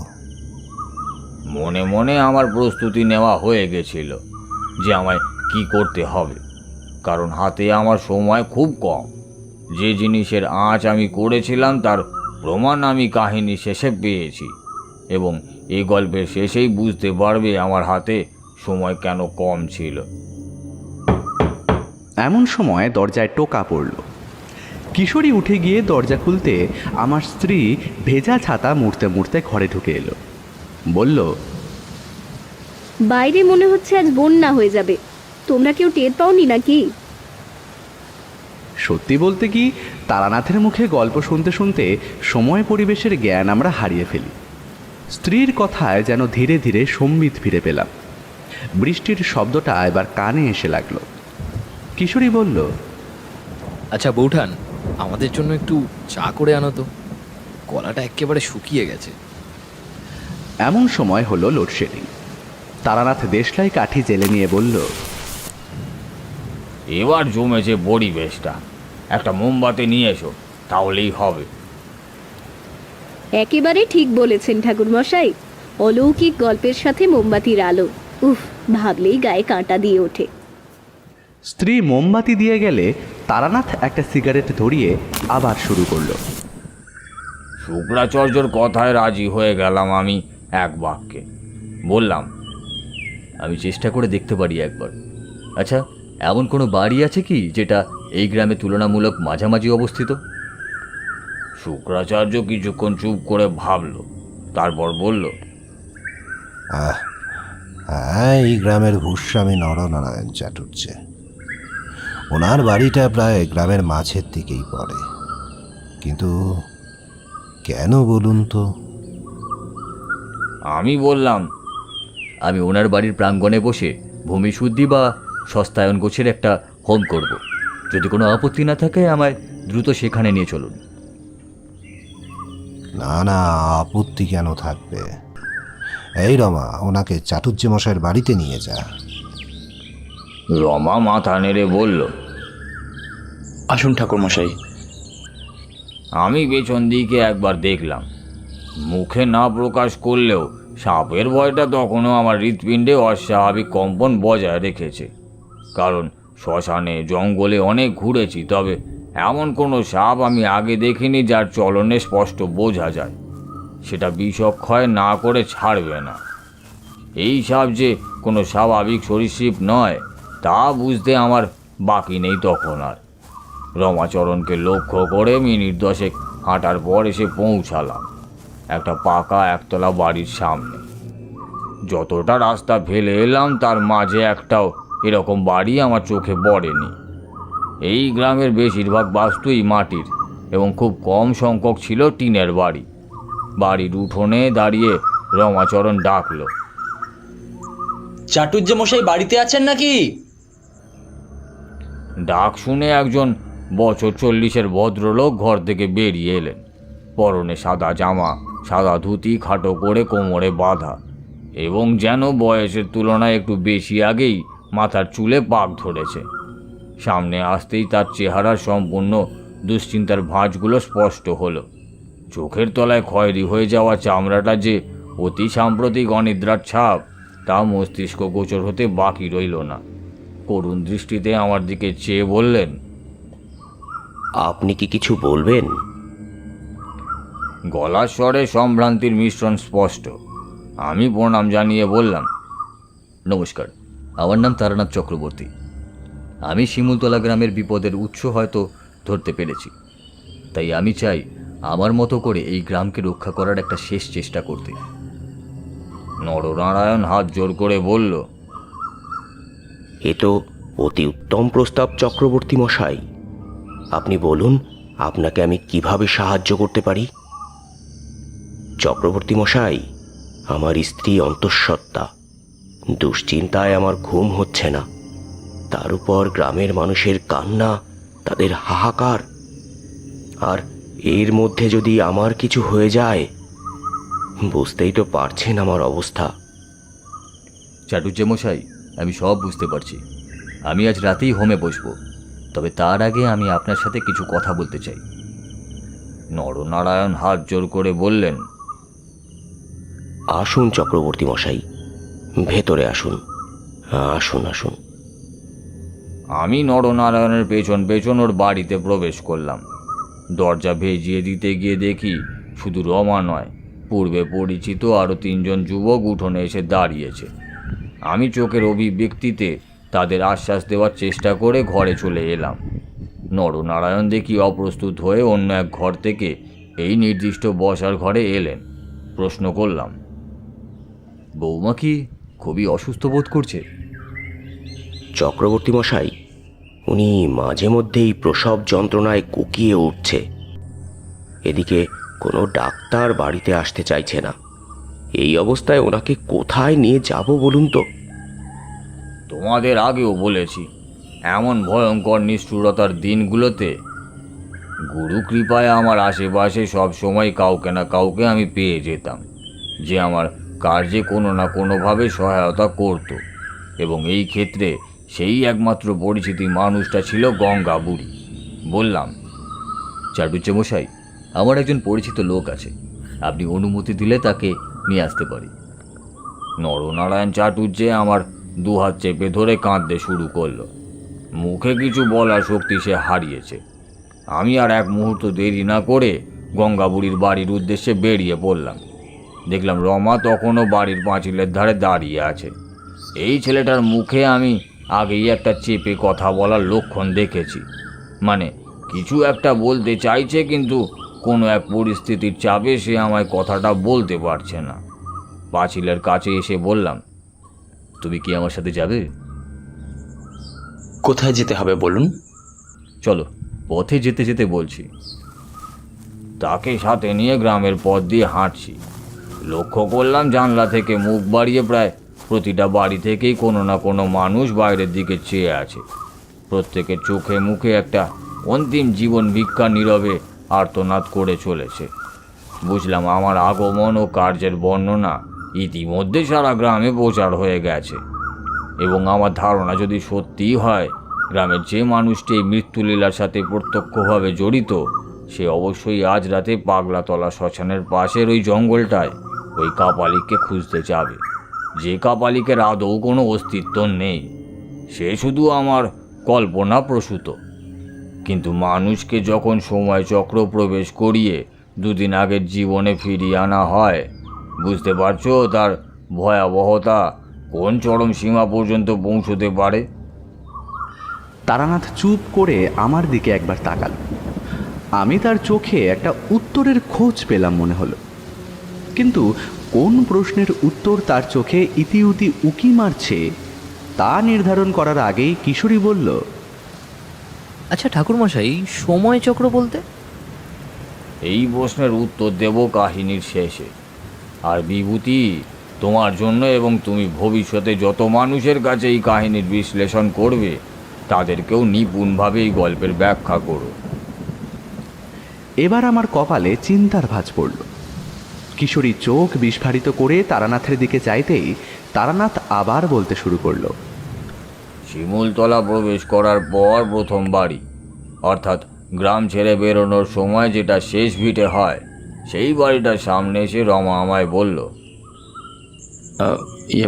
মনে মনে আমার প্রস্তুতি নেওয়া হয়ে গেছিল যে আমায় কি করতে হবে, কারণ হাতে আমার সময় খুব কম। যে জিনিসের আঁচ আমি করেছিলাম তার প্রমাণ আমি কাহিনী শেষে পেয়েছি, এবং এই গল্পের শেষেই বুঝতে পারবে আমার হাতে সময় কেন কম ছিল। এমন সময় দরজায় টোকা পড়ল। কিশোরী উঠে গিয়ে দরজা খুলতে আমার স্ত্রী ভেজা ছাতা মুড়তে মুড়তে ঘরে ঢুকে এলো। বলল, বাইরে মনে হচ্ছে আজ বন্যা হয়ে যাবে। তোমরা কেউ টের পাওনি নাকি? সত্যি বলতে কি, তারানাথের মুখে গল্প শুনতে শুনতে সময় পরিবেশের জ্ঞান আমরা হারিয়ে ফেলি। স্ত্রীর কথায় যেন ধীরে ধীরে সম্বিত ফিরে পেলাম। বৃষ্টির শব্দটা এবার কানে এসে লাগলো। কিশোরী বলল, আচ্ছা বৌঠান, আমাদের জন্য একটু চা করে আনো তো, গলাটা একেবারে শুকিয়ে গেছে। এমন সময় হলো লোডশেডিং। তারানাথ দেশলাই কাঠি জেলে নিয়ে বলল, এবার জমেছে পরিবেশটা, একটা মোমবাতি নিয়ে এসো, তাহলেই হবে। একেবারে ঠিক বলেছেন ঠাকুর মশাই। অলৌকিক গল্পের সাথে মোমবাতির আলো, উফ, ভাবলেই গায়ে কাঁটা দিয়ে ওঠে। স্ত্রী মোমবাতি দিয়ে গেলে তারানাথ একটা সিগারেট ধরিয়ে আবার শুরু করলো। শুক্রাচার্যর কথায় রাজি হয়ে গেলাম আমি এক বাক্যে। বললাম, আমি চেষ্টা করে দেখতে পারি একবার। আচ্ছা, এমন কোনো বাড়ি আছে কি যেটা এই গ্রামে তুলনামূলক মাঝামাঝি অবস্থিত? শুক্রাচার্য কিছুক্ষণ চুপ করে ভাবল, তারপর বলল, হ্যাঁ, এই গ্রামের ভূস্বামী নরনারায়ণ চাটুর্যে। ওনার বাড়িটা প্রায় গ্রামের মাঝের দিকেই পড়ে, কিন্তু কেন বলুন তো? আমি বললাম, আমি ওনার বাড়ির প্রাঙ্গণে বসে ভূমি শুদ্ধি বা সস্তায়ন গোছের একটা হোম করব। যদি কোনো আপত্তি না থাকে আমায় দ্রুত সেখানে নিয়ে চলুন। না না, আপত্তি কেন থাকবে? এই রমা, ওনাকে চাটুর্যে মশাইয়ের বাড়িতে নিয়ে যা। রমা মাথা নেড়ে বলল, আসুন ঠাকুরমশাই। আমি পেছন দিকে একবার দেখলাম। মুখে না প্রকাশ করলেও সাপের ভয়টা তখনও আমার হৃৎপিণ্ডে অস্বাভাবিক কম্পন বজায় রেখেছে। কারণ শ্মশানে জঙ্গলে অনেক ঘুরেছি, তবে এমন কোনো সাপ আমি আগে দেখিনি যার চলনে স্পষ্ট বোঝা যায় সেটা বিষক্ষয় না করে ছাড়বে না। এই সাপ যে কোনো স্বাভাবিক সরীসৃপ নয় তা বুঝতে আমার বাকি নেই তখন আর। রমাচরণকে লক্ষ্য করে মিনিট 10 হাঁটার পর এসে পৌঁছালাম একটা পাকা একতলা বাড়ির সামনে। যতটা রাস্তা ফেলে এলাম তার মাঝে একটাও এরকম বাড়ি আমার চোখে পড়েনি। এই গ্রামের বেশিরভাগ বাস্তুই মাটির এবং খুব কম সংখ্যক ছিল টিনের বাড়ি। বাড়ির উঠোনে দাঁড়িয়ে রমাচরণ ডাকল, চাটুর্যে মশাই বাড়িতে আছেন নাকি? ডাক শুনে একজন বছর 40-এর ভদ্রলোক ঘর থেকে বেরিয়ে এলেন। পরনে সাদা জামা, সাদা ধুতি খাটো করে কোমরে বাঁধা, এবং যেন বয়সের তুলনায় একটু বেশি আগেই মাথার চুলে পাক ধরেছে। সামনে আসতেই তার চেহারার সম্পূর্ণ দুশ্চিন্তার ভাঁজগুলো স্পষ্ট হলো। চোখের তলায় খয়েরি হয়ে যাওয়া চামড়াটা যে অতি সাম্প্রতিক অনিদ্রার ছাপ তা মস্তিষ্ক গোচর হতে বাকি রইল না। করুণ দৃষ্টিতে আমার দিকে চেয়ে বললেন, আপনি কি কিছু বলবেন? গলার স্বরে সম্ভ্রান্তির মিশ্রণ স্পষ্ট। আমি প্রণাম জানিয়ে বললাম, নমস্কার, আমার নাম তারানাথ চক্রবর্তী। আমি শিমুলতলা গ্রামের বিপদের উৎস হয়তো ধরতে পেরেছি, তাই আমি চাই আমার মতো করে এই গ্রামকে রক্ষা করার একটা শেষ চেষ্টা করতে। নরনারায়ণ হাত জোর করে বলল, এ তো অতি উত্তম প্রস্তাব চক্রবর্তী মশাই। আপনি বলুন, আপনাকে আমি কিভাবে সাহায্য করতে পারি? চক্রবর্তী মশাই, আমার স্ত্রী অন্তঃসত্ত্বা, দুশ্চিন্তায় আমার ঘুম হচ্ছে না। তার উপর গ্রামের মানুষের কান্না, তাদের হাহাকার, আর এর মধ্যে যদি আমার কিছু হয়ে যায়, বুঝতেই তো পারছেন আমার অবস্থা। চাটুর্যে মশাই, আমি সব বুঝতে পারছি। আমি আজ রাতেই হোমে বসবো, তবে তার আগে আমি আপনার সাথে কিছু কথা বলতে চাই। নরনারায়ণ হাত জোর করে বললেন, আসুন চক্রবর্তী মশাই, ভেতরে আসুন, আসুন আসুন। আমি নরনারায়ণের পেছন পেছন ওর বাড়িতে প্রবেশ করলাম। দরজা ভেজিয়ে দিতে গিয়ে দেখি শুধু রমা নয়, পূর্বে পরিচিত আরও 3 জন যুবক উঠোনে এসে দাঁড়িয়েছে। আমি চোখের অভিব্যক্তিতে তাদের আশ্বাস দেওয়ার চেষ্টা করে ঘরে চলে এলাম। নরনারায়ণ দেখি অপ্রস্তুত হয়ে অন্য এক ঘর থেকে এই নির্দিষ্ট বসার ঘরে এলেন। প্রশ্ন করলাম, বৌমা কি খুবই অসুস্থ বোধ করছে? চক্রবর্তী মশাই, উনি মাঝে মধ্যেই প্রসব যন্ত্রণায় কুকিয়ে উঠছে। এদিকে কোনো ডাক্তার বাড়িতে আসতে চাইছে না। এই অবস্থায় ওনাকে কোথায় নিয়ে যাব বলুন তো? তোমাদের আগেও বলেছি, এমন ভয়ঙ্কর নিষ্ঠুরতার দিনগুলোতে গুরু কৃপায় আমার আশেপাশে সব সময় কাউকে না কাউকে আমি পেয়ে যেতাম, যে আমার কার্যে কোনো না কোনোভাবে সহায়তা করত। এবং এই ক্ষেত্রে সেই একমাত্র পরিচিতি মানুষটা ছিল গঙ্গা বুড়ি। বললাম, চাটুর্যে মশাই, আমার একজন পরিচিত লোক আছে, আপনি অনুমতি দিলে তাকে নিয়ে আসতে পারি। নরনারায়ণ চাটুর্যে আমার 2 হাত চেপে ধরে কাঁদতে শুরু করলো। মুখে কিছু বলার শক্তি সে হারিয়েছে। আমি আর এক মুহূর্ত দেরি না করে গঙ্গা বুড়ির বাড়ির উদ্দেশ্যে বেরিয়ে পড়লাম। দেখলাম রমা তখনও বাড়ির পাঁচিলের ধারে দাঁড়িয়ে আছে। এই ছেলেটার মুখে আমি আগেই একটা চেপে কথা বলার লক্ষণ দেখেছি। মানে কিছু একটা বলতে চাইছে, কিন্তু কোনো এক পরিস্থিতির চাপে সে আমায় কথাটা বলতে পারছে না। পাঁচিলের কাছে এসে বললাম, তুমি কি আমার সাথে যাবে? কোথায় যেতে হবে বলুন? চলো, পথে যেতে যেতে বলছি। তাকে সাথে নিয়ে গ্রামের পথ দিয়ে হাঁটছি। লক্ষ্য করলাম জানলা থেকে মুখ বাড়িয়ে প্রায় প্রতিটা বাড়ি থেকেই কোনো না কোনো মানুষ বাইরের দিকে চেয়ে আছে। প্রত্যেকের চোখে মুখে একটা অন্তিম জীবন ভিক্ষা নীরবে আর্তনাদ করে চলেছে। বুঝলাম আমার আগমন ও কার্যের বর্ণনা ইতিমধ্যে সারা গ্রামে প্রচার হয়ে গেছে, এবং আমার ধারণা যদি সত্যিই হয়, গ্রামের যে মানুষটি এই মৃত্যুলীলার সাথে প্রত্যক্ষভাবে জড়িত, সে অবশ্যই আজ রাতে পাগলাতলা শ্মশানের পাশের ওই জঙ্গলটায় ওই কাপালিককে খুঁজতে যাবে, যে কাপালিকের আদৌ কোনো অস্তিত্ব নেই। সে শুধু আমার কল্পনা প্রসূত। কিন্তু মানুষকে যখন সময় চক্র প্রবেশ করিয়ে দুদিন আগের জীবনে ফিরিয়ে আনা হয়, বুঝতে পারছো তার ভয়াবহতা কোন চরম সীমা পর্যন্ত পৌঁছতে পারে? তারানাথ চুপ করে আমার দিকে একবার তাকাল। আমি তার চোখে একটা উত্তরের খোঁজ পেলাম মনে হলো, কিন্তু কোন প্রশ্নের উত্তর তার চোখে ইতিউতি উকি মারছে তা নির্ধারণ করার আগেই কিশোরী বলল, আচ্ছা ঠাকুরমশাই, সময় চক্র বলতে? এই প্রশ্নের উত্তর দেব কাহিনীর শেষে। আর বিভূতি, তোমার জন্য এবং তুমি ভবিষ্যতে যত মানুষের কাছে এই কাহিনীর বিশ্লেষণ করবে, তাদেরকেও নিপুণভাবে এই গল্পের ব্যাখ্যা করো। এবার আমার কপালে চিন্তার ভাঁজ পড়ল। কিশোরী চোখ বিস্ফারিত করে তারানাথের দিকে চাইতেই তারানাথ আবার বলতে শুরু করলো, শিমুলতলা প্রবেশ করার পর প্রথম বাড়ি, অর্থাৎ গ্রাম ছেড়ে বেরোনোর সময় যেটা শেষ ভিটে হয়, সেই বাড়িটার সামনে এসে রমা আমায় বলল,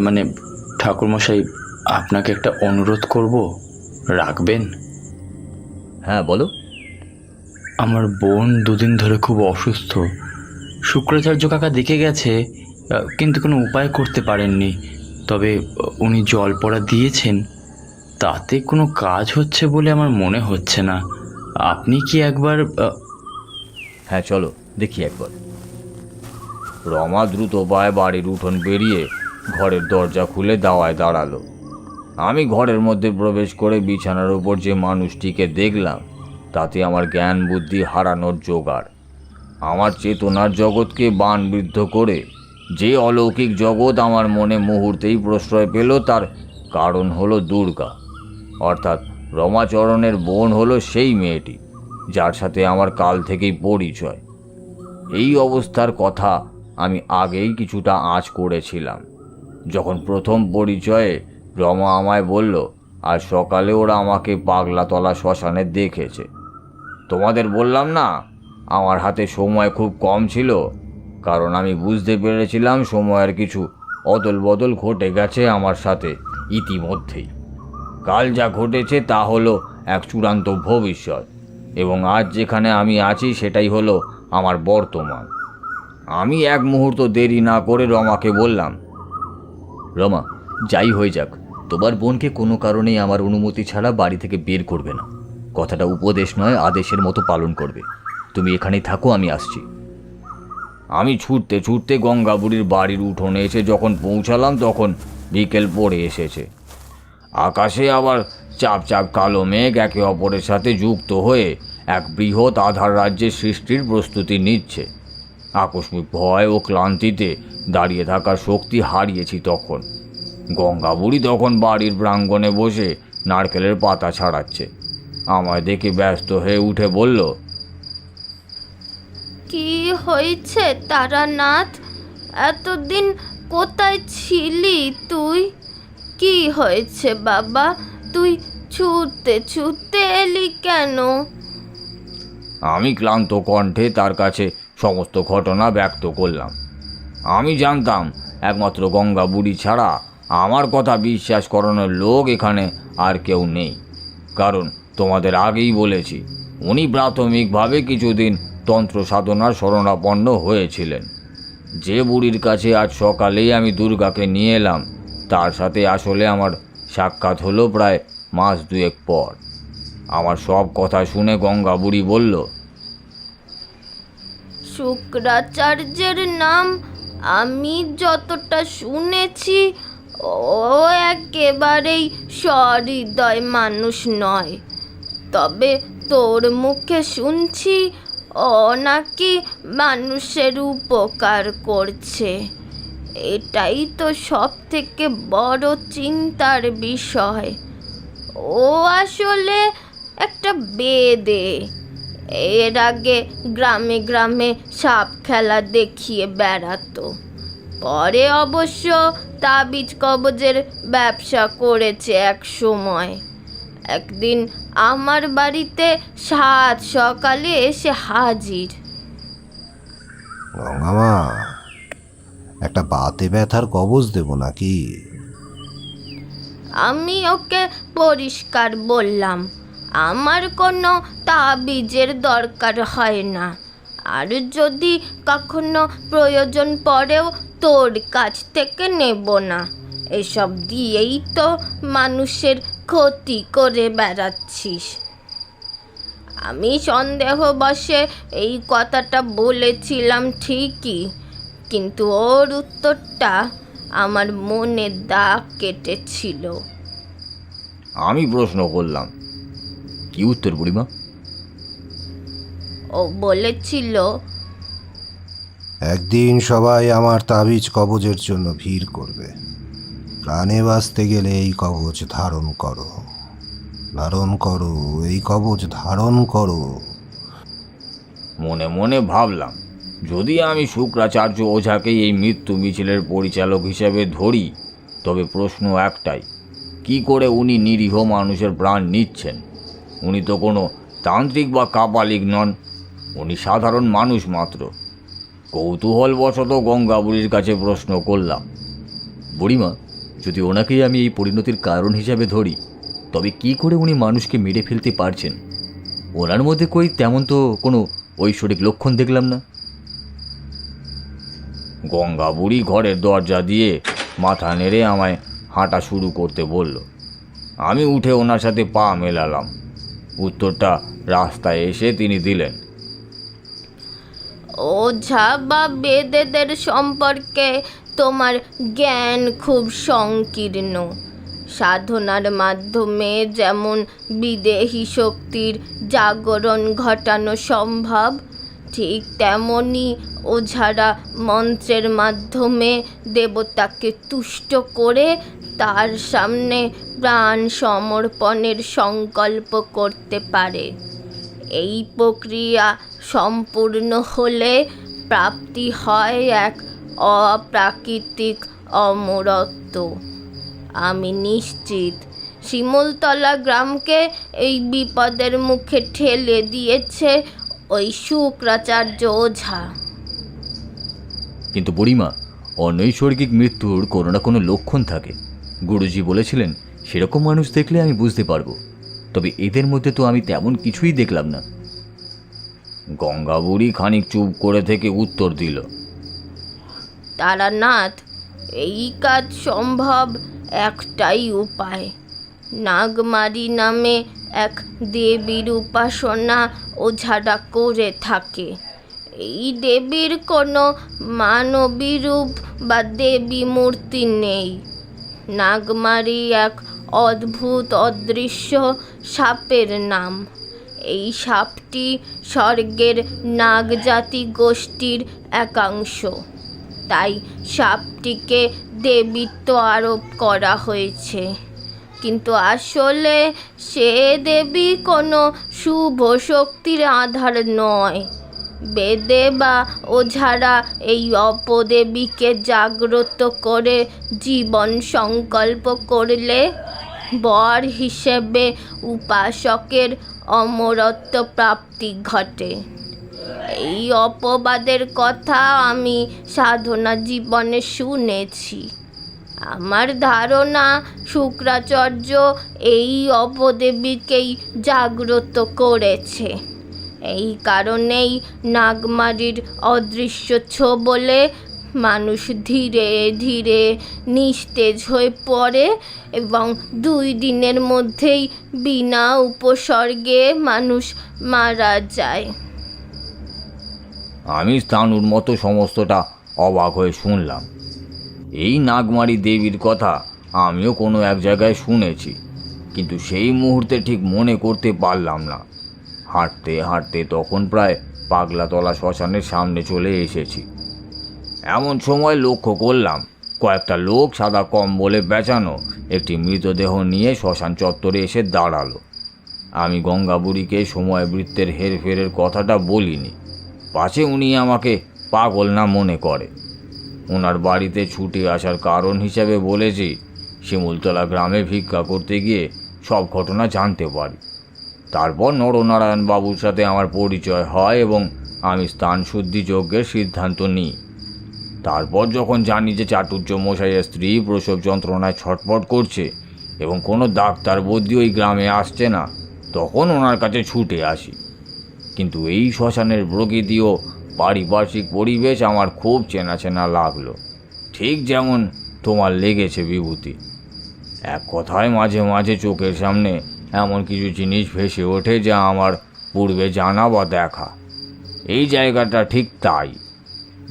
মানে ঠাকুরমশাই, আপনাকে একটা অনুরোধ করব, রাখবেন? হ্যাঁ বলো। আমার বোন দুদিন ধরে খুব অসুস্থ। শুক্রাচার্য কাকা দেখে গেছে, কিন্তু কোনো উপায় করতে পারেননি। তবে উনি জল পড়া দিয়েছেন, তাতে কোনো কাজ হচ্ছে বলে আমার মনে হচ্ছে না। আপনি কি একবার... হ্যাঁ চলো দেখি একবার। রমা দ্রুত পায়ে বাড়ির উঠোন বেরিয়ে ঘরের দরজা খুলে দাওয়ায় দাঁড়ালো। আমি ঘরের মধ্যে প্রবেশ করে বিছানার উপর যে মানুষটিকে দেখলাম, তাতে আমার জ্ঞান বুদ্ধি হারানোর জোগাড়। আমার চেতনার জগৎকে বাণবিদ্ধ করে যে অলৌকিক জগৎ আমার মনে মুহূর্তেই প্রশ্রয় পেল, তার কারণ হলো দুর্গা, অর্থাৎ রমাচরণের বোন হলো সেই মেয়েটি যার সাথে আমার কাল থেকেই পরিচয়। এই অবস্থার কথা আমি আগেই কিছুটা আঁচ করেছিলাম, যখন প্রথম পরিচয়ে রমা আমায় বলল আজ সকালে ওরা আমাকে পাগলাতলা শ্মশানে দেখেছে। তোমাদের বললাম না আমার হাতে সময় খুব কম ছিল, কারণ আমি বুঝতে পেরেছিলাম সময়ের কিছু অদল বদল ঘটে গেছে আমার সাথে ইতিমধ্যেই। কাল যা ঘটেছে তা হলো এক চূড়ান্ত ভবিষ্যৎ, এবং আজ যেখানে আমি আছি সেটাই হলো আমার বর্তমান। আমি এক মুহূর্ত দেরি না করে রমাকে বললাম, রমা, যাই হয়ে যাক, তোমার বোনকে কোনো কারণেই আমার অনুমতি ছাড়া বাড়ি থেকে বের করবে না। কথাটা উপদেশ নয়, আদেশের মতো পালন করবে। তুমি এখানেই থাকো, আমি আসছি। আমি ছুটতে ছুটতে গঙ্গাবুড়ির বাড়ির উঠোনে এসে যখন পৌঁছালাম, তখন বিকেল পড়ে এসেছে। আকাশে আবার চাপ চাপ কালো মেঘ একে অপরের সাথে যুক্ত হয়ে এক বৃহৎ আধার রাজ্যের সৃষ্টির প্রস্তুতি নিচ্ছে। আকস্মিক ভয় ও ক্লান্তিতে দাঁড়িয়ে থাকার শক্তি হারিয়েছি তখন। গঙ্গাবুড়ি তখন বাড়ির প্রাঙ্গণে বসে নারকেলের পাতা ছাড়াচ্ছে। আমায় দেখে ব্যস্ত হয়ে উঠে বলল, কি হয়েছে তারানাথ? এতদিন কোথায় ছিলি তুই? কি হয়েছে বাবা? তুই ছুটতে ছুটতে এলি কেন? আমি ক্লান্ত কণ্ঠে তার কাছে সমস্ত ঘটনা ব্যক্ত করলাম। আমি জানতাম একমাত্র গঙ্গাবুড়ি ছাড়া আমার কথা বিশ্বাস করানোর লোক এখানে আর কেউ নেই, কারণ তোমাদের আগেই বলেছি উনি প্রাথমিকভাবে কিছুদিন তন্ত্র সাধনার শরণাপন্ন হয়েছিলেন। যে বুড়ির কাছে আজ সকালেই আমি দুর্গাকে নিয়ে এলাম, তার সাথে আসলে আমার সাক্ষাৎ হলো প্রায় মাস দুয়েক পর। আমার সব কথা শুনে গঙ্গাবুড়ি বলল, শুক্রাচার্যের নাম আমি যতটা শুনেছি ও একেবারেই সহৃদয় মানুষ নয়। তবে তোর মুখে শুনছি ও নাকি মানুষের উপকার করছে। এটাই তো সব থেকে বড় চিন্তার বিষয়। ও আসলে একটা বেদে। এর আগে গ্রামে গ্রামে সাপ খেলা দেখিয়ে বেড়াতো। পরে অবশ্য তাবিজ কবজের ব্যবসা করেছে এক সময়। একদিন আমার বাড়িতে 7 সকালে এসে হাজির। গঙ্গামা, একটা বাতে ব্যথার কবজ দেব নাকি? আমি ওকে পরিষ্কার বললাম, আমার কোনো তাবিজের দরকার হয় না, আর যদি কখনো প্রয়োজন পড়েও তোর কাছ থেকে নেব না। এসব দিয়েই তো মানুষের ক্ষতি করে বেড়াচ্ছিস। আমি সন্দেহবশে এই কথাটা বলেছিলাম ঠিকই, কিন্তু ওর উত্তরটা আমার মনে দাগ কেটেছিল। আমি প্রশ্ন করলাম, কি উত্তর বুড়িমা? ও বলেছিল, একদিন সবাই আমার তাবিজ কবজের জন্য ভিড় করবে। প্রাণে বাঁচতে গেলে এই কবজ ধারণ করো, ধারণ করো, এই কবজ ধারণ করো। মনে মনে ভাবলাম, যদি আমি শুক্রাচার্য ওঝাকেই এই মৃত্যু মিছিলের পরিচালক হিসেবে ধরি, তবে প্রশ্ন একটাই, কি করে উনি নিরীহ মানুষের প্রাণ নিচ্ছেন? উনি তো কোনো তান্ত্রিক বা কাপালিক নন, উনি সাধারণ মানুষ মাত্র। কৌতূহলবশত গঙ্গা বুড়ির কাছে প্রশ্ন করলাম, বুড়িমা, যদি ওনাকেই আমি এই পরিণতির কারণ হিসাবে ধরি, তবে কি করে উনি মানুষকে মেরে ফেলতে পারছেন? ওনার মধ্যে কই তেমন তো কোনো ঐশ্বরিক লক্ষণ দেখলাম না। গঙ্গা বুড়ি ঘরের দরজা দিয়ে মাথা নেড়ে আমায় হাঁটা শুরু করতে বলল। আমি উঠে ওনার সাথে পা মেলালাম। উত্তরটা রাস্তায় এসে তিনি দিলেন। ওঝা বা বেদেদের সম্পর্কে তোমার জ্ঞান খুব সংকীর্ণ। সাধনার মাধ্যমে যেমন বিদেহী শক্তির জাগরণ ঘটানো সম্ভব, ঠিক তেমনি ওঝারা মন্ত্রের মাধ্যমে দেবতাকে তুষ্ট করে তার সামনে প্রাণ সমর্পণের সংকল্প করতে পারে। এই প্রক্রিয়া সম্পূর্ণ হলে প্রাপ্তি হয় এক অপ্রাকৃতিক অমরত্ব। আমি নিশ্চিত শিমুলতলা গ্রামকে এই বিপদের মুখে ঠেলে দিয়েছে ওই শুক্রাচার্য ওঝা। কিন্তু বুড়িমা, অনৈসর্গিক মৃত্যুর কোনো না কোনো লক্ষণ থাকে। গুরুজি বলেছিলেন, সেরকম মানুষ দেখলে আমি বুঝতে পারবো। তবে এদের মধ্যে তো আমি তেমন কিছুই দেখলাম না। গঙ্গা বুড়ি খানিক চুপ করে থেকে উত্তর দিল, তারানাথ, এই কাজ সম্ভব একটাই উপায়। নাগমারি নামে এক দেবীর উপাসনা ওঝারা করে থাকে। এই দেবীর কোনো মানবী রূপ বা দেবী মূর্তি নেই। নাগমারি এক অদ্ভুত অদৃশ্য সাপের নাম। এই সাপটি স্বর্গের নাগজাতি গোষ্ঠীর একাংশ, তাই সাপটিকে দেবীত্ব আরোপ করা হয়েছে। কিন্তু আসলে সে দেবী কোনো শুভ শক্তির আধার নয়। বেদে বা ওঝারা এই অপদেবীকে জাগ্রত করে জীবন সংকল্প করলে বর হিসেবে উপাসকের অমরত্ব প্রাপ্তি ঘটে। এই অপবাদের কথা আমি সাধনা জীবনে শুনেছি। আমার ধারণা শুক্রাচার্য এই অপদেবীকেই জাগ্রত করেছে। এই কারণেই নাগমারির অদৃশ্য ছোবলে মানুষ ধীরে ধীরে নিস্তেজ হয়ে পড়ে এবং 2 দিনের মধ্যেই বিনা উপসর্গে মানুষ মারা যায়। আমি স্থানুর মতো সমস্তটা অবাক হয়ে শুনলাম। এই নাগমারি দেবীর কথা আমিও কোনো এক জায়গায় শুনেছি, কিন্তু সেই মুহূর্তে ঠিক মনে করতে পারলাম না। হাঁটতে হাঁটতে তখন প্রায় পাগলাতলা শ্মশানের সামনে চলে এসেছি। এমন সময় লক্ষ্য করলাম কয়েকটা লোক সাদা কম্বলে বেচানো একটি মৃতদেহ নিয়ে শ্মশান চত্বরে এসে দাঁড়ালো। আমি গঙ্গাবুড়িকে সময় বৃত্তের হেরফেরের কথাটা বলিনি, পাছে উনি আমাকে পাগল না মনে করে। ওনার বাড়িতে ছুটে আসার কারণ হিসাবে বলেছি শিমুলতলা গ্রামে ভিক্ষা করতে গিয়ে সব ঘটনা জানতে পারি। তারপর নরনারায়ণ বাবুর সাথে আমার পরিচয় হয় এবং আমি স্থান শুদ্ধি যজ্ঞের সিদ্ধান্ত নিই। তারপর যখন জানি যে চাটুর্য মশাইয়ের স্ত্রী প্রসব যন্ত্রণায় ছটফট করছে এবং কোনো ডাক্তার বদ্যি ওই গ্রামে আসছে না, তখন ওনার কাছে ছুটে আসি। কিন্তু এই শ্মশানের প্রকৃতি ও পারিপার্শ্বিক পরিবেশ আমার খুব চেনা চেনা লাগলো, ঠিক যেমন তোমার লেগেছে বিভূতি। এক কথায় মাঝে মাঝে চোখের সামনে এমন কিছু জিনিস ভেসে ওঠে যা আমার পূর্বে জানা বা দেখা। এই জায়গাটা ঠিক তাই।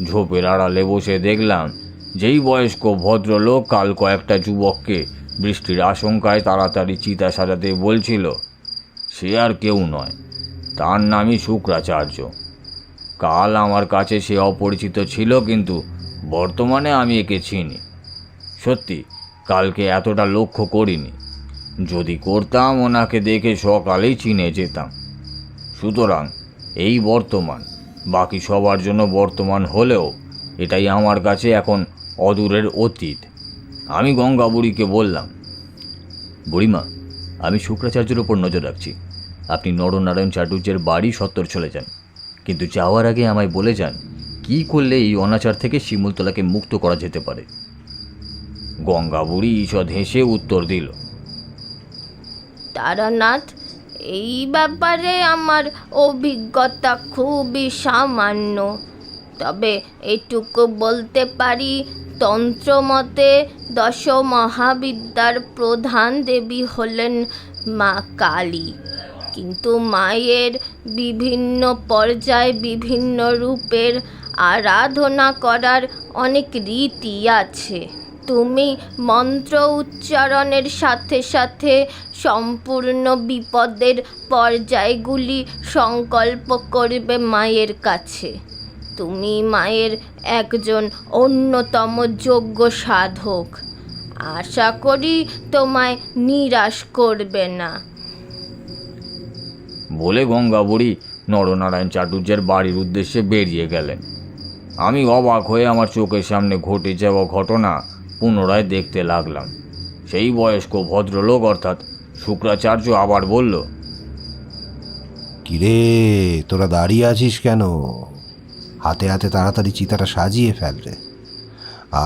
ঝোপের আড়ালে বসে দেখলাম যেই বয়স্ক ভদ্রলোক কাল কয়েকটা যুবককে বৃষ্টির আশঙ্কায় তাড়াতাড়ি চিতা সাজাতে বলছিল, সে আর কেউ নয়, তার নামই শুক্রাচার্য। কাল আমার কাছে সে অপরিচিত ছিল, কিন্তু বর্তমানে আমি একে চিনি। সত্যি কালকে এতটা লক্ষ্য করিনি, যদি করতাম ওনাকে দেখে সকালেই চিনে যেতাম। সুতরাং এই বর্তমান বাকি সবার জন্য বর্তমান হলেও এটাই আমার কাছে এখন অদূরের অতীত। আমি গঙ্গাবুড়িকে বললাম, বুড়িমা, আমি শুক্রাচার্যের ওপর নজর রাখছি। আপনি নরনারায়ণ চাটুর্যের বাড়ি সত্তর চলে যান, কিন্তু যাওয়ার আগে আমায় বলে যান কি করলে এই অনাচার থেকে শিমুলতলাকে মুক্ত করা যেতে পারে। গঙ্গাবুড়ি ঈষৎ হেসে উত্তর দিল, তারানাথ, এই ব্যাপারে আমার অভিজ্ঞতা খুবই সামান্য, তবে এটুকু বলতে পারি, তন্ত্রমতে দশ মহাবিদ্যার প্রধান দেবী হলেন মা কালী। কিন্তু মায়ের বিভিন্ন পর্যায়ে বিভিন্ন রূপের আরাধনা করার অনেক রীতি আছে। তুমি মন্ত্র উচ্চারণের সাথে সাথে সম্পূর্ণ বিপদের পর্যায়গুলি সংকল্প করবে মায়ের কাছে। তুমি মায়ের একজন অন্যতম যোগ্য সাধক, আশা করি তোমায় নিরাশ করবে না। বলে গঙ্গাবুড়ি নরনারায়ণ চাটুর্যের বাড়ির উদ্দেশ্যে বেরিয়ে গেলেন। আমি অবাক হয়ে আমার চোখের সামনে ঘটে যাওয়া ঘটনা পুনরায় দেখতে লাগলাম। সেই বয়স্ক ভদ্রলোক অর্থাৎ শুক্রাচার্য আবার বলল, কিরে, তোরা দাঁড়িয়ে আছিস কেন? হাতে হাতে তাড়াতাড়ি চিতাটা সাজিয়ে ফেল রে।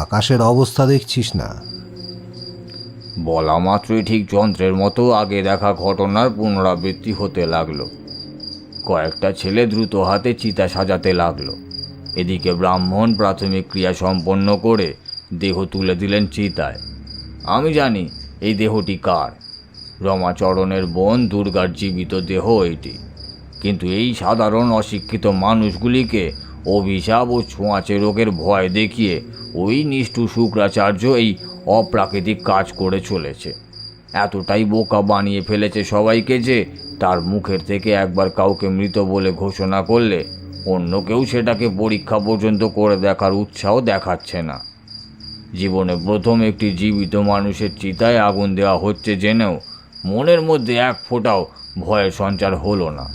আকাশের অবস্থা দেখছিস না? বলা মাত্রই ঠিক যন্ত্রের মতো আগে দেখা ঘটনার পুনরাবৃত্তি হতে লাগলো। কয়েকটা ছেলে দ্রুত হাতে চিতা সাজাতে লাগলো। এদিকে ব্রাহ্মণ প্রাথমিক ক্রিয়া সম্পন্ন করে দেহ তুলে দিলেন চিতায়। আমি জানি এই দেহটি কার, রমাচরণের বোন দুর্গার জীবিত দেহ এটি। কিন্তু এই সাধারণ অশিক্ষিত মানুষগুলিকে অভিশাপ ও ছোঁয়াচে রোগের ভয় দেখিয়ে ওই নিষ্ঠুর শুক্রাচার্য এই অপ্রাকৃতিক কাজ করে চলেছে। এতটাই বোকা বানিয়ে ফেলেছে সবাইকে যে তার মুখের থেকে একবার কাউকে মৃত বলে ঘোষণা করলে অন্য কেউ সেটাকে পরীক্ষা পর্যন্ত করে দেখার উৎসাহ দেখাচ্ছে না। জীবনে প্রথম একটি জীবিত মানুষের চিতায় আগুন দেওয়া হচ্ছে জেনেও মনের মধ্যে এক ফোঁটাও ভয়ের সঞ্চার হলো না,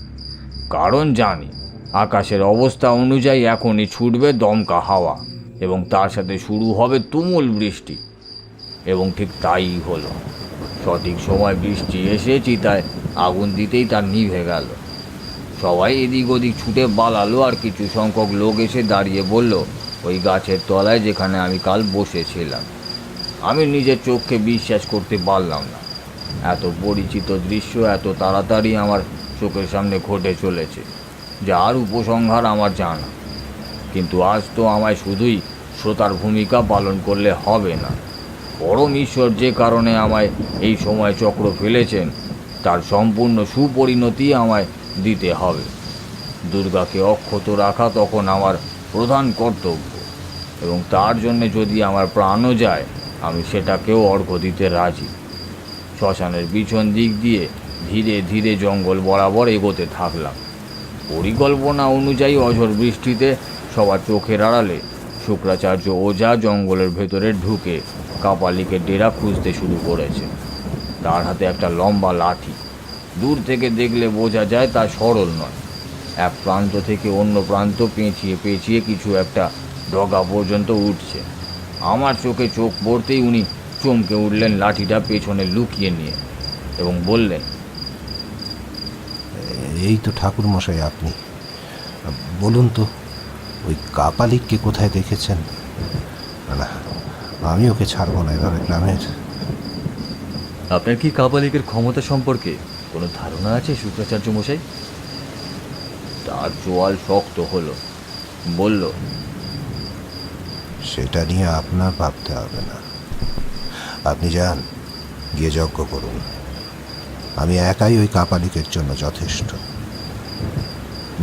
কারণ জানি আকাশের অবস্থা অনুযায়ী এখনই ছুটবে দমকা হাওয়া এবং তার সাথে শুরু হবে তুমুল বৃষ্টি। এবং ঠিক তাই হলো। সঠিক সময় বৃষ্টি এসে চিতায় আগুন দিতেই তার নিভে গেল। সবাই এদিক ওদিক ছুটে পালালো, আর কিছু সংখ্যক লোক এসে দাঁড়িয়ে বলল, ওই গাছের তলায় যেখানে আমি কাল বসেছিলাম। আমি নিজের চোখকে বিশ্বাস করতে পারলাম না। এত পরিচিত দৃশ্য এত তাড়াতাড়ি আমার চোখের সামনে ঘটে চলেছে, যার উপসংহার আমার জানা। কিন্তু আজ তো আমায় শুধুই শ্রোতার ভূমিকা পালন করলে হবে না। পরম ঈশ্বর যে কারণে আমায় এই সময় চক্র ফেলেছেন তার সম্পূর্ণ সুপরিণতি আমায় দিতে হবে। দুর্গাকে অক্ষত রাখা তখন আমার প্রধান কর্তব্য। এবং তার জন্য যদি আমার প্রাণও যায় আমি সেটাকেও অর্ঘ্য দিতে রাজি। শ্মশানের পিছন দিক দিয়ে ধীরে ধীরে জঙ্গল বরাবর এগোতে থাকলাম। পরিকল্পনা অনুযায়ী অঝড় বৃষ্টিতে সবার চোখের আড়ালে শুক্রাচার্য ওঝা জঙ্গলের ভেতরে ঢুকে কাপালিকের ডেরা খুঁজতে শুরু করেছে। তার হাতে একটা লম্বা লাঠি, দূর থেকে দেখলে বোঝা যায় তা সরল নয়। এক প্রান্ত থেকে অন্য প্রান্ত পেঁচিয়ে পেঁচিয়ে কিছু একটা ডগা পর্যন্ত উঠছে। আমার চোখে চোখ পড়তেই উনি চমকে উঠলেন লাঠিটা পেছনে লুকিয়ে নিয়ে এবং বললেন, এই তো ঠাকুর মশাই আপনি, বলুন তো ওই কাপালিককে কোথায় দেখেছেন? না, আমি ওকে ছাড়বো না এভাবে গ্রামের। আপনার কি কাপালিকের ক্ষমতা সম্পর্কে কোনো ধারণা আছে শুক্রাচার্য মশাই? তার চোয়াল শক্ত হলো, বলল, সেটা নিয়ে আপনার ভাবতে হবে না। আপনি যান, গিয়ে যজ্ঞ করুন। আমি একাই ওই কাপালিকের জন্য যথেষ্ট।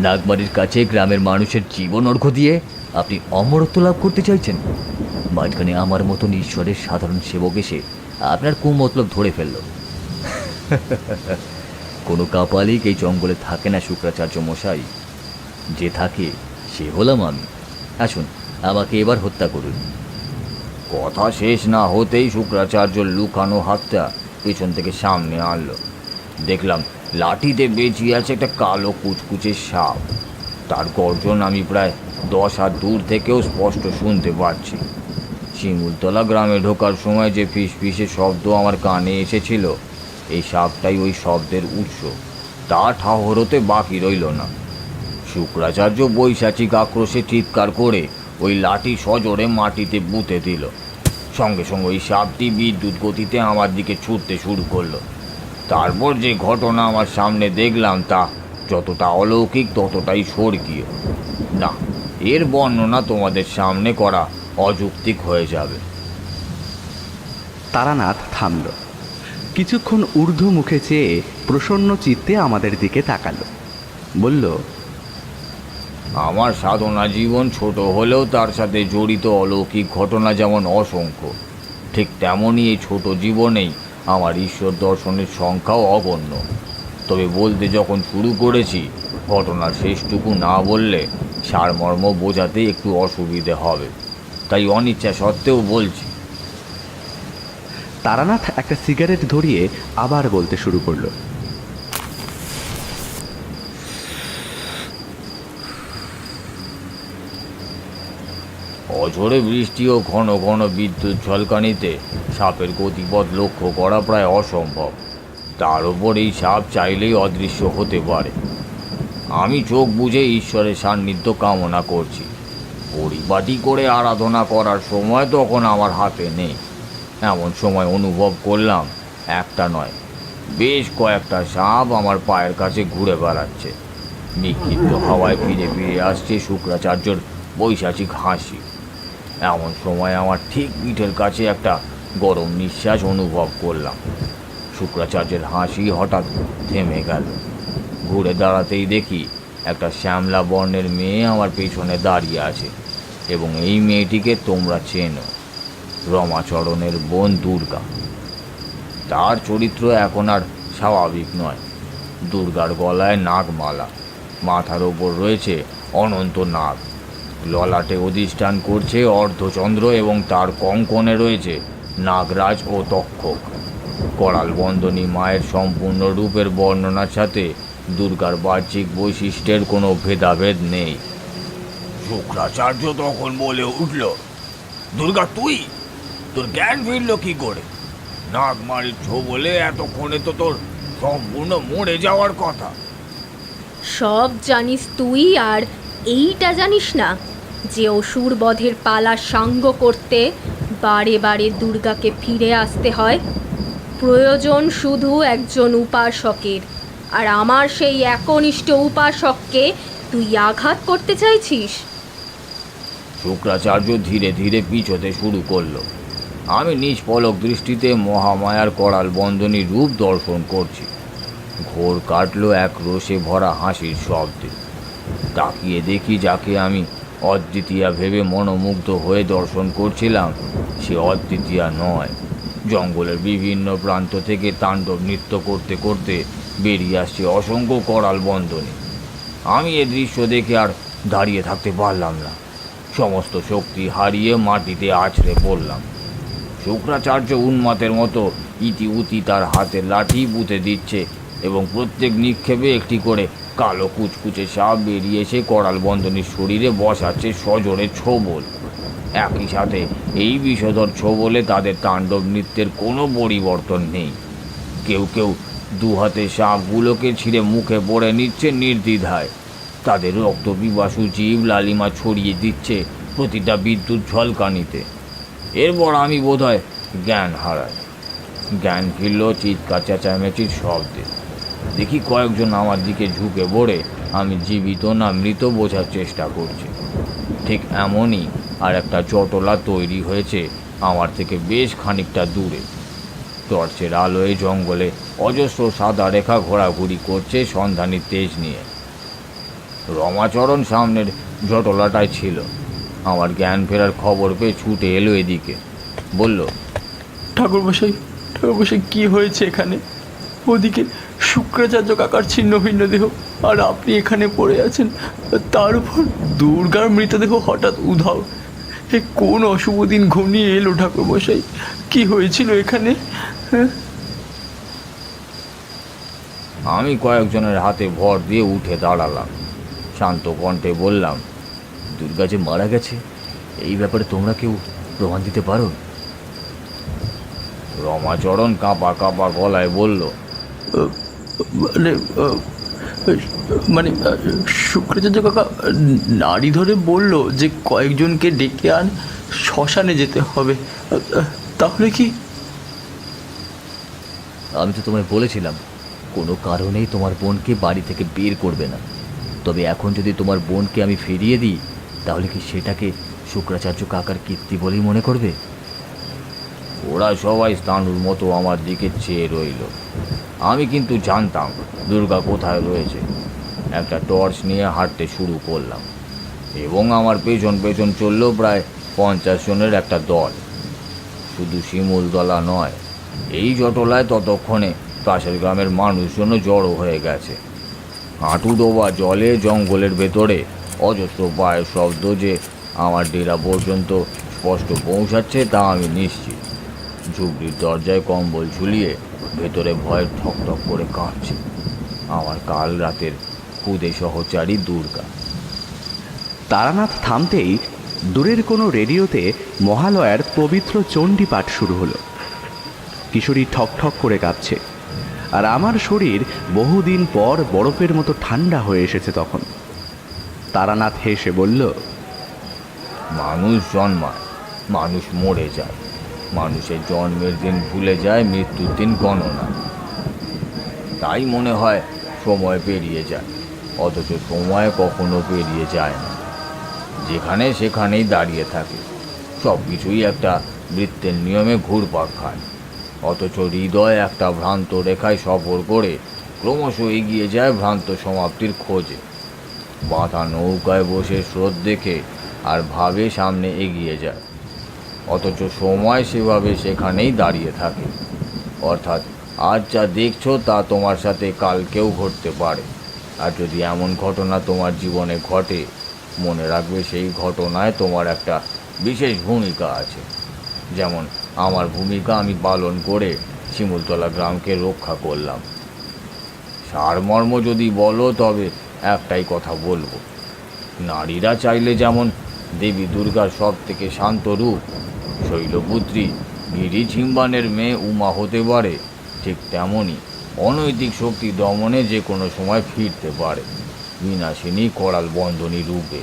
নাগমারির কাছে গ্রামের মানুষের জীবন অর্ঘ্য দিয়ে আপনি অমরত্ব লাভ করতে চাইছেন? মাঝখানে আমার মতন ঈশ্বরের সাধারণ সেবক এসে আপনার কুমতলব ধরে ফেলল। কোনো কাপালিক এই জঙ্গলে থাকে না শুক্রাচার্য মশাই। যে থাকে সে হলাম আমি। আসুন, আমাকে এবার হত্যা করুন। কথা শেষ না হতেই শুক্রাচার্য লুকানো হাতটা পেছন থেকে সামনে আনলো। দেখলাম লাঠিতে বেঁচিয়ে আছে একটা কালো কুচকুচে সাপ। তার গর্জন আমি প্রায় 10 হাত দূর থেকেও স্পষ্ট শুনতে পাচ্ছি। শিমুলতলা গ্রামে ঢোকার সময় যে ফিসফিসে শব্দ আমার কানে এসেছিল, এই সাপটাই ওই শব্দের উৎস। তা ঠাহরতে বাকি রইল না। শুক্রাচার্য বৈশাচিক আক্রোশে চিৎকার করে ওই লাঠি সজোরে মাটিতে পুঁতে দিল। সঙ্গে সঙ্গে ওই সাপটি বিদ্যুৎ গতিতে আমার দিকে ছুটতে শুরু করলো। তারপর যে ঘটনা আমার সামনে দেখলাম তা যতটা অলৌকিক ততটাই স্বর্গীয়। না, এর বর্ণনা তোমাদের সামনে করা অযৌক্তিক হয়ে যাবে। তারানাথ থামল। কিছুক্ষণ ঊর্ধ্ব মুখে চেয়ে প্রসন্ন চিত্তে আমাদের দিকে তাকালো। বলল, আমার সাধনা জীবন ছোট হলেও তার সাথে জড়িত অলৌকিক ঘটনা যেমন অসংখ্য, ঠিক তেমনই এই ছোট জীবনেই আমার ঈশ্বর দর্শনের সংখ্যাও অগণ্য। তবে বলতে যখন শুরু করেছি, ঘটনার শেষটুকু না বললে সারমর্ম বোঝাতে একটু অসুবিধে হবে, তাই অনিচ্ছা সত্ত্বেও বলছি। তারানাথ একটা সিগারেট ধরিয়ে আবার বলতে শুরু করলো। অঝোরে বৃষ্টি ও ঘন ঘন বিদ্যুৎ ঝলকানিতে সাপের গতিপথ লক্ষ্য করা প্রায় অসম্ভব। তার উপর এই সাপ চাইলেই অদৃশ্য হতে পারে। আমি চোখ বুজে ঈশ্বরের সান্নিধ্য কামনা করছি। পরিপাটি করে আরাধনা করার সময় তখন আমার হাতে নেই। এমন সময় অনুভব করলাম একটা নয়, বেশ কয়েকটা সাপ আমার পায়ের কাছে ঘুরে বেড়াচ্ছে। বিক্ষিপ্ত হাওয়ায় ফিরে ফিরে আসছে শুক্রাচার্যর বৈশাচিক হাসি। এমন সময় আমার ঠিক পিঠের কাছে একটা গরম নিঃশ্বাস অনুভব করলাম। শুক্রাচার্যের হাসি হঠাৎ থেমে গেল। ঘুরে দাঁড়াতেই দেখি একটা শ্যামলা বর্ণের মেয়ে আমার পেছনে দাঁড়িয়ে আছে, এবং এই মেয়েটিকে তোমরা চেনো, রমাচরণের বোন দুর্গা। তার চরিত্র এখন আর স্বাভাবিক নয়। দুর্গার গলায় নাগমালা, মাথার ওপর রয়েছে অনন্ত নাগ, ললাটে অধিষ্ঠান করছে অর্ধচন্দ্র এবং তার কঙ্কণে রয়েছে নাগরাজ ও তক্ষক। করাল বন্দনী মায়ের সম্পূর্ণ রূপের বর্ণনার সাথে দুর্গার বাহ্যিক বৈশিষ্ট্যের কোনো ভেদাভেদ নেই। শুক্রাচার্য তখন বলে উঠল, দুর্গা তুই? তোর জ্ঞান ফিরল কি করে? নাগমারির ছোবলে এতক্ষণে তো তোর সম্পূর্ণ মরে যাওয়ার কথা। সব জানিস তুই, আর এইটা জানিস না যে অসুর বধের পালা সাঙ্গ করতে বারে বারে দুর্গাকে ফিরে আসতে হয়। প্রয়োজন শুধু একজন উপাসকের, আর আমার সেই একনিষ্ঠ উপাসককে তুই আঘাত করতে চাইছিস। শুক্রাচার্য ধীরে ধীরে পিছোতে শুরু করলো। আমি নিষ্পলক দৃষ্টিতে মহামায়ার করাল বন্দনী রূপ দর্শন করছি। ঘোর কাটলো এক রোষে ভরা হাসির শব্দে। তাকিয়ে দেখি যাকে আমি অদ্বিতীয়া ভেবে মনোমুগ্ধ হয়ে দর্শন করছিলাম, সে অদ্বিতীয়া নয়। জঙ্গলের বিভিন্ন প্রান্ত থেকে তাণ্ডব নৃত্য করতে করতে বেরিয়ে আসছে অসংখ্য করাল বন্ধনী। আমি এ দৃশ্য দেখে আর দাঁড়িয়ে থাকতে পারলাম না। সমস্ত শক্তি হারিয়ে মাটিতে আছড়ে পড়লাম। শুক্রাচার্য উন্মাতের মতো ইতি উতি তার হাতের লাঠি পুঁতে দিচ্ছে এবং প্রত্যেক নিক্ষেপে একটি করে কালো কুচকুচে সাপ বেরিয়ে এসে করাল বন্ধনীর শরীরে বসাচ্ছে সজোরে ছোবল। একই সাথে এই বিষধর ছোবলে তাদের তাণ্ডব নৃত্যের কোনো পরিবর্তন নেই। কেউ কেউ দুহাতে সাপগুলোকে ছিঁড়ে মুখে পড়ে নিচ্ছে নির্দ্বিধায়। তাদের রক্ত পিপাসু জীব লালিমা ছড়িয়ে দিচ্ছে প্রতিটা বিদ্যুৎ ঝলকানিতে। এরপর আমি বোধহয় জ্ঞান হারাই। জ্ঞান ফিরল চিৎকার চেঁচামেচির শব্দে। দেখি কয়েকজন আমার দিকে ঝুঁকে পড়ে আমি জীবিত না মৃত বোঝার চেষ্টা করছি। ঠিক এমনই আর একটা জটলা তৈরি হয়েছে আমার থেকে বেশ খানিকটা দূরে। টর্চের আলোয় জঙ্গলে অজস্র সাদা রেখা ঘোরাঘুরি করছে সন্ধানী তেজ নিয়ে। রমাচরণ সামনের জটলাটাই ছিল। আমার জ্ঞান ফেরার খবর পেয়ে ছুটে এলো এদিকে। বলল, ঠাকুরমশাই, ঠাকুরমশাই, কি হয়েছে এখানে? ওদিকে শুক্রাচার্য কাকার ছিন্ন ভিন্ন দেহ, আর আপনি এখানে পড়ে আছেন। তার উপর দুর্গার মৃতদেহ হঠাৎ উধাও। এ কোন অশুভ দিন ঘনিয়ে এলো ঠাকুরমশাই? কি হয়েছিল এখানে? আমি কয়েকজনের হাতে ভর দিয়ে উঠে দাঁড়ালাম। শান্ত কণ্ঠে বললাম, দুর্গা যে মারা গেছে এই ব্যাপারে তোমরা কেউ প্রমাণ দিতে পারো? রমাচরণ কাঁপা কাঁপা গলায় বলল, মানে মানে শুক্রাচার্য কাকা নাড়ি ধরে বলল যে কয়েকজনকে ডেকে আন, শ্মশানে যেতে হবে। তাহলে কি? আমি তো তোমায় বলেছিলাম কোনো কারণেই তোমার বোনকে বাড়ি থেকে বের করবে না। তবে এখন যদি তোমার বোনকে আমি ফিরিয়ে দিই তাহলে কি সেটাকে শুক্রাচার্য কাকার কীর্তি বলেই মনে করবে? ওরা সবাই স্থানুর মতো আমার দিকে চেয়ে রইল। আমি কিন্তু জানতাম দুর্গা কোথায় রয়েছে। একটা টর্চ নিয়ে হাঁটতে শুরু করলাম এবং আমার পেছন পেছন চলল প্রায় 50 জনের একটা দল। শুধু শিমুলতলা নয়, এই জটলায় ততক্ষণে পাশের গ্রামের মানুষজনও জড়ো হয়ে গেছে। হাঁটু ডোবা জলে জঙ্গলের ভেতরে অজস্র পায়ের শব্দ যে আমার ডেরা পর্যন্ত স্পষ্ট পৌঁছাচ্ছে তা আমি নিশ্চিত। ঝুপড়ির দরজায় কম্বল ঝুলিয়ে ভেতরে ভয়ের ঠকঠক করে কাঁপছে আমার কাল রাতের খুদে সহচারী দুর্গা। তারানাথ থামতেই দূরের কোনো রেডিওতে মহালয়ার পবিত্র চণ্ডী পাঠ শুরু হলো। কিশোরী ঠকঠক করে কাঁপছে, আর আমার শরীর বহুদিন পর বরফের মতো ঠান্ডা হয়ে এসেছে তখন। তারানাথ হেসে বলল, মানুষ জন্মায়, মানুষ মরে যায়, মানুষের জন্মের দিন ভুলে যায় মৃত্যুর দিন গণনা। তাই মনে হয় সময় পেরিয়ে যায়, অথচ সময় কখনো পেরিয়ে যায় না। যেখানে সেখানেই দাঁড়িয়ে থাকে, সব কিছুই একটা বৃত্তের নিয়মে ঘুরপাক খায়, অথচ হৃদয় একটা ভ্রান্ত রেখায় সফর করে ক্রমশ এগিয়ে যায় ভ্রান্ত সমাপ্তির খোঁজে। বাঁধা নৌকায় বসে স্রোত দেখে আর ভাবে সামনে এগিয়ে যায়, অথচ সময় সেভাবে সেখানেই দাঁড়িয়ে থাকে। অর্থাৎ আজ যা দেখছো তা তোমার সাথে কালকেও ঘটতে পারে। আর যদি এমন ঘটনা তোমার জীবনে ঘটে, মনে রাখবে সেই ঘটনায় তোমার একটা বিশেষ ভূমিকা আছে। যেমন আমার ভূমিকা আমি পালন করে শিমুলতলা গ্রামকে রক্ষা করলাম। সারমর্ম যদি বলো তবে একটাই কথা বলবো, নারীরা চাইলে যেমন দেবী দুর্গার সব থেকে শান্ত রূপ শৈলপুত্রী গিরি ঝিম্বানের মেয়ে উমা হতে পারে, ঠিক তেমনই অনৈতিক শক্তি দমনে যে কোনো সময় ফিরতে পারে বিনাশিনী করাল বন্ধনী রূপে।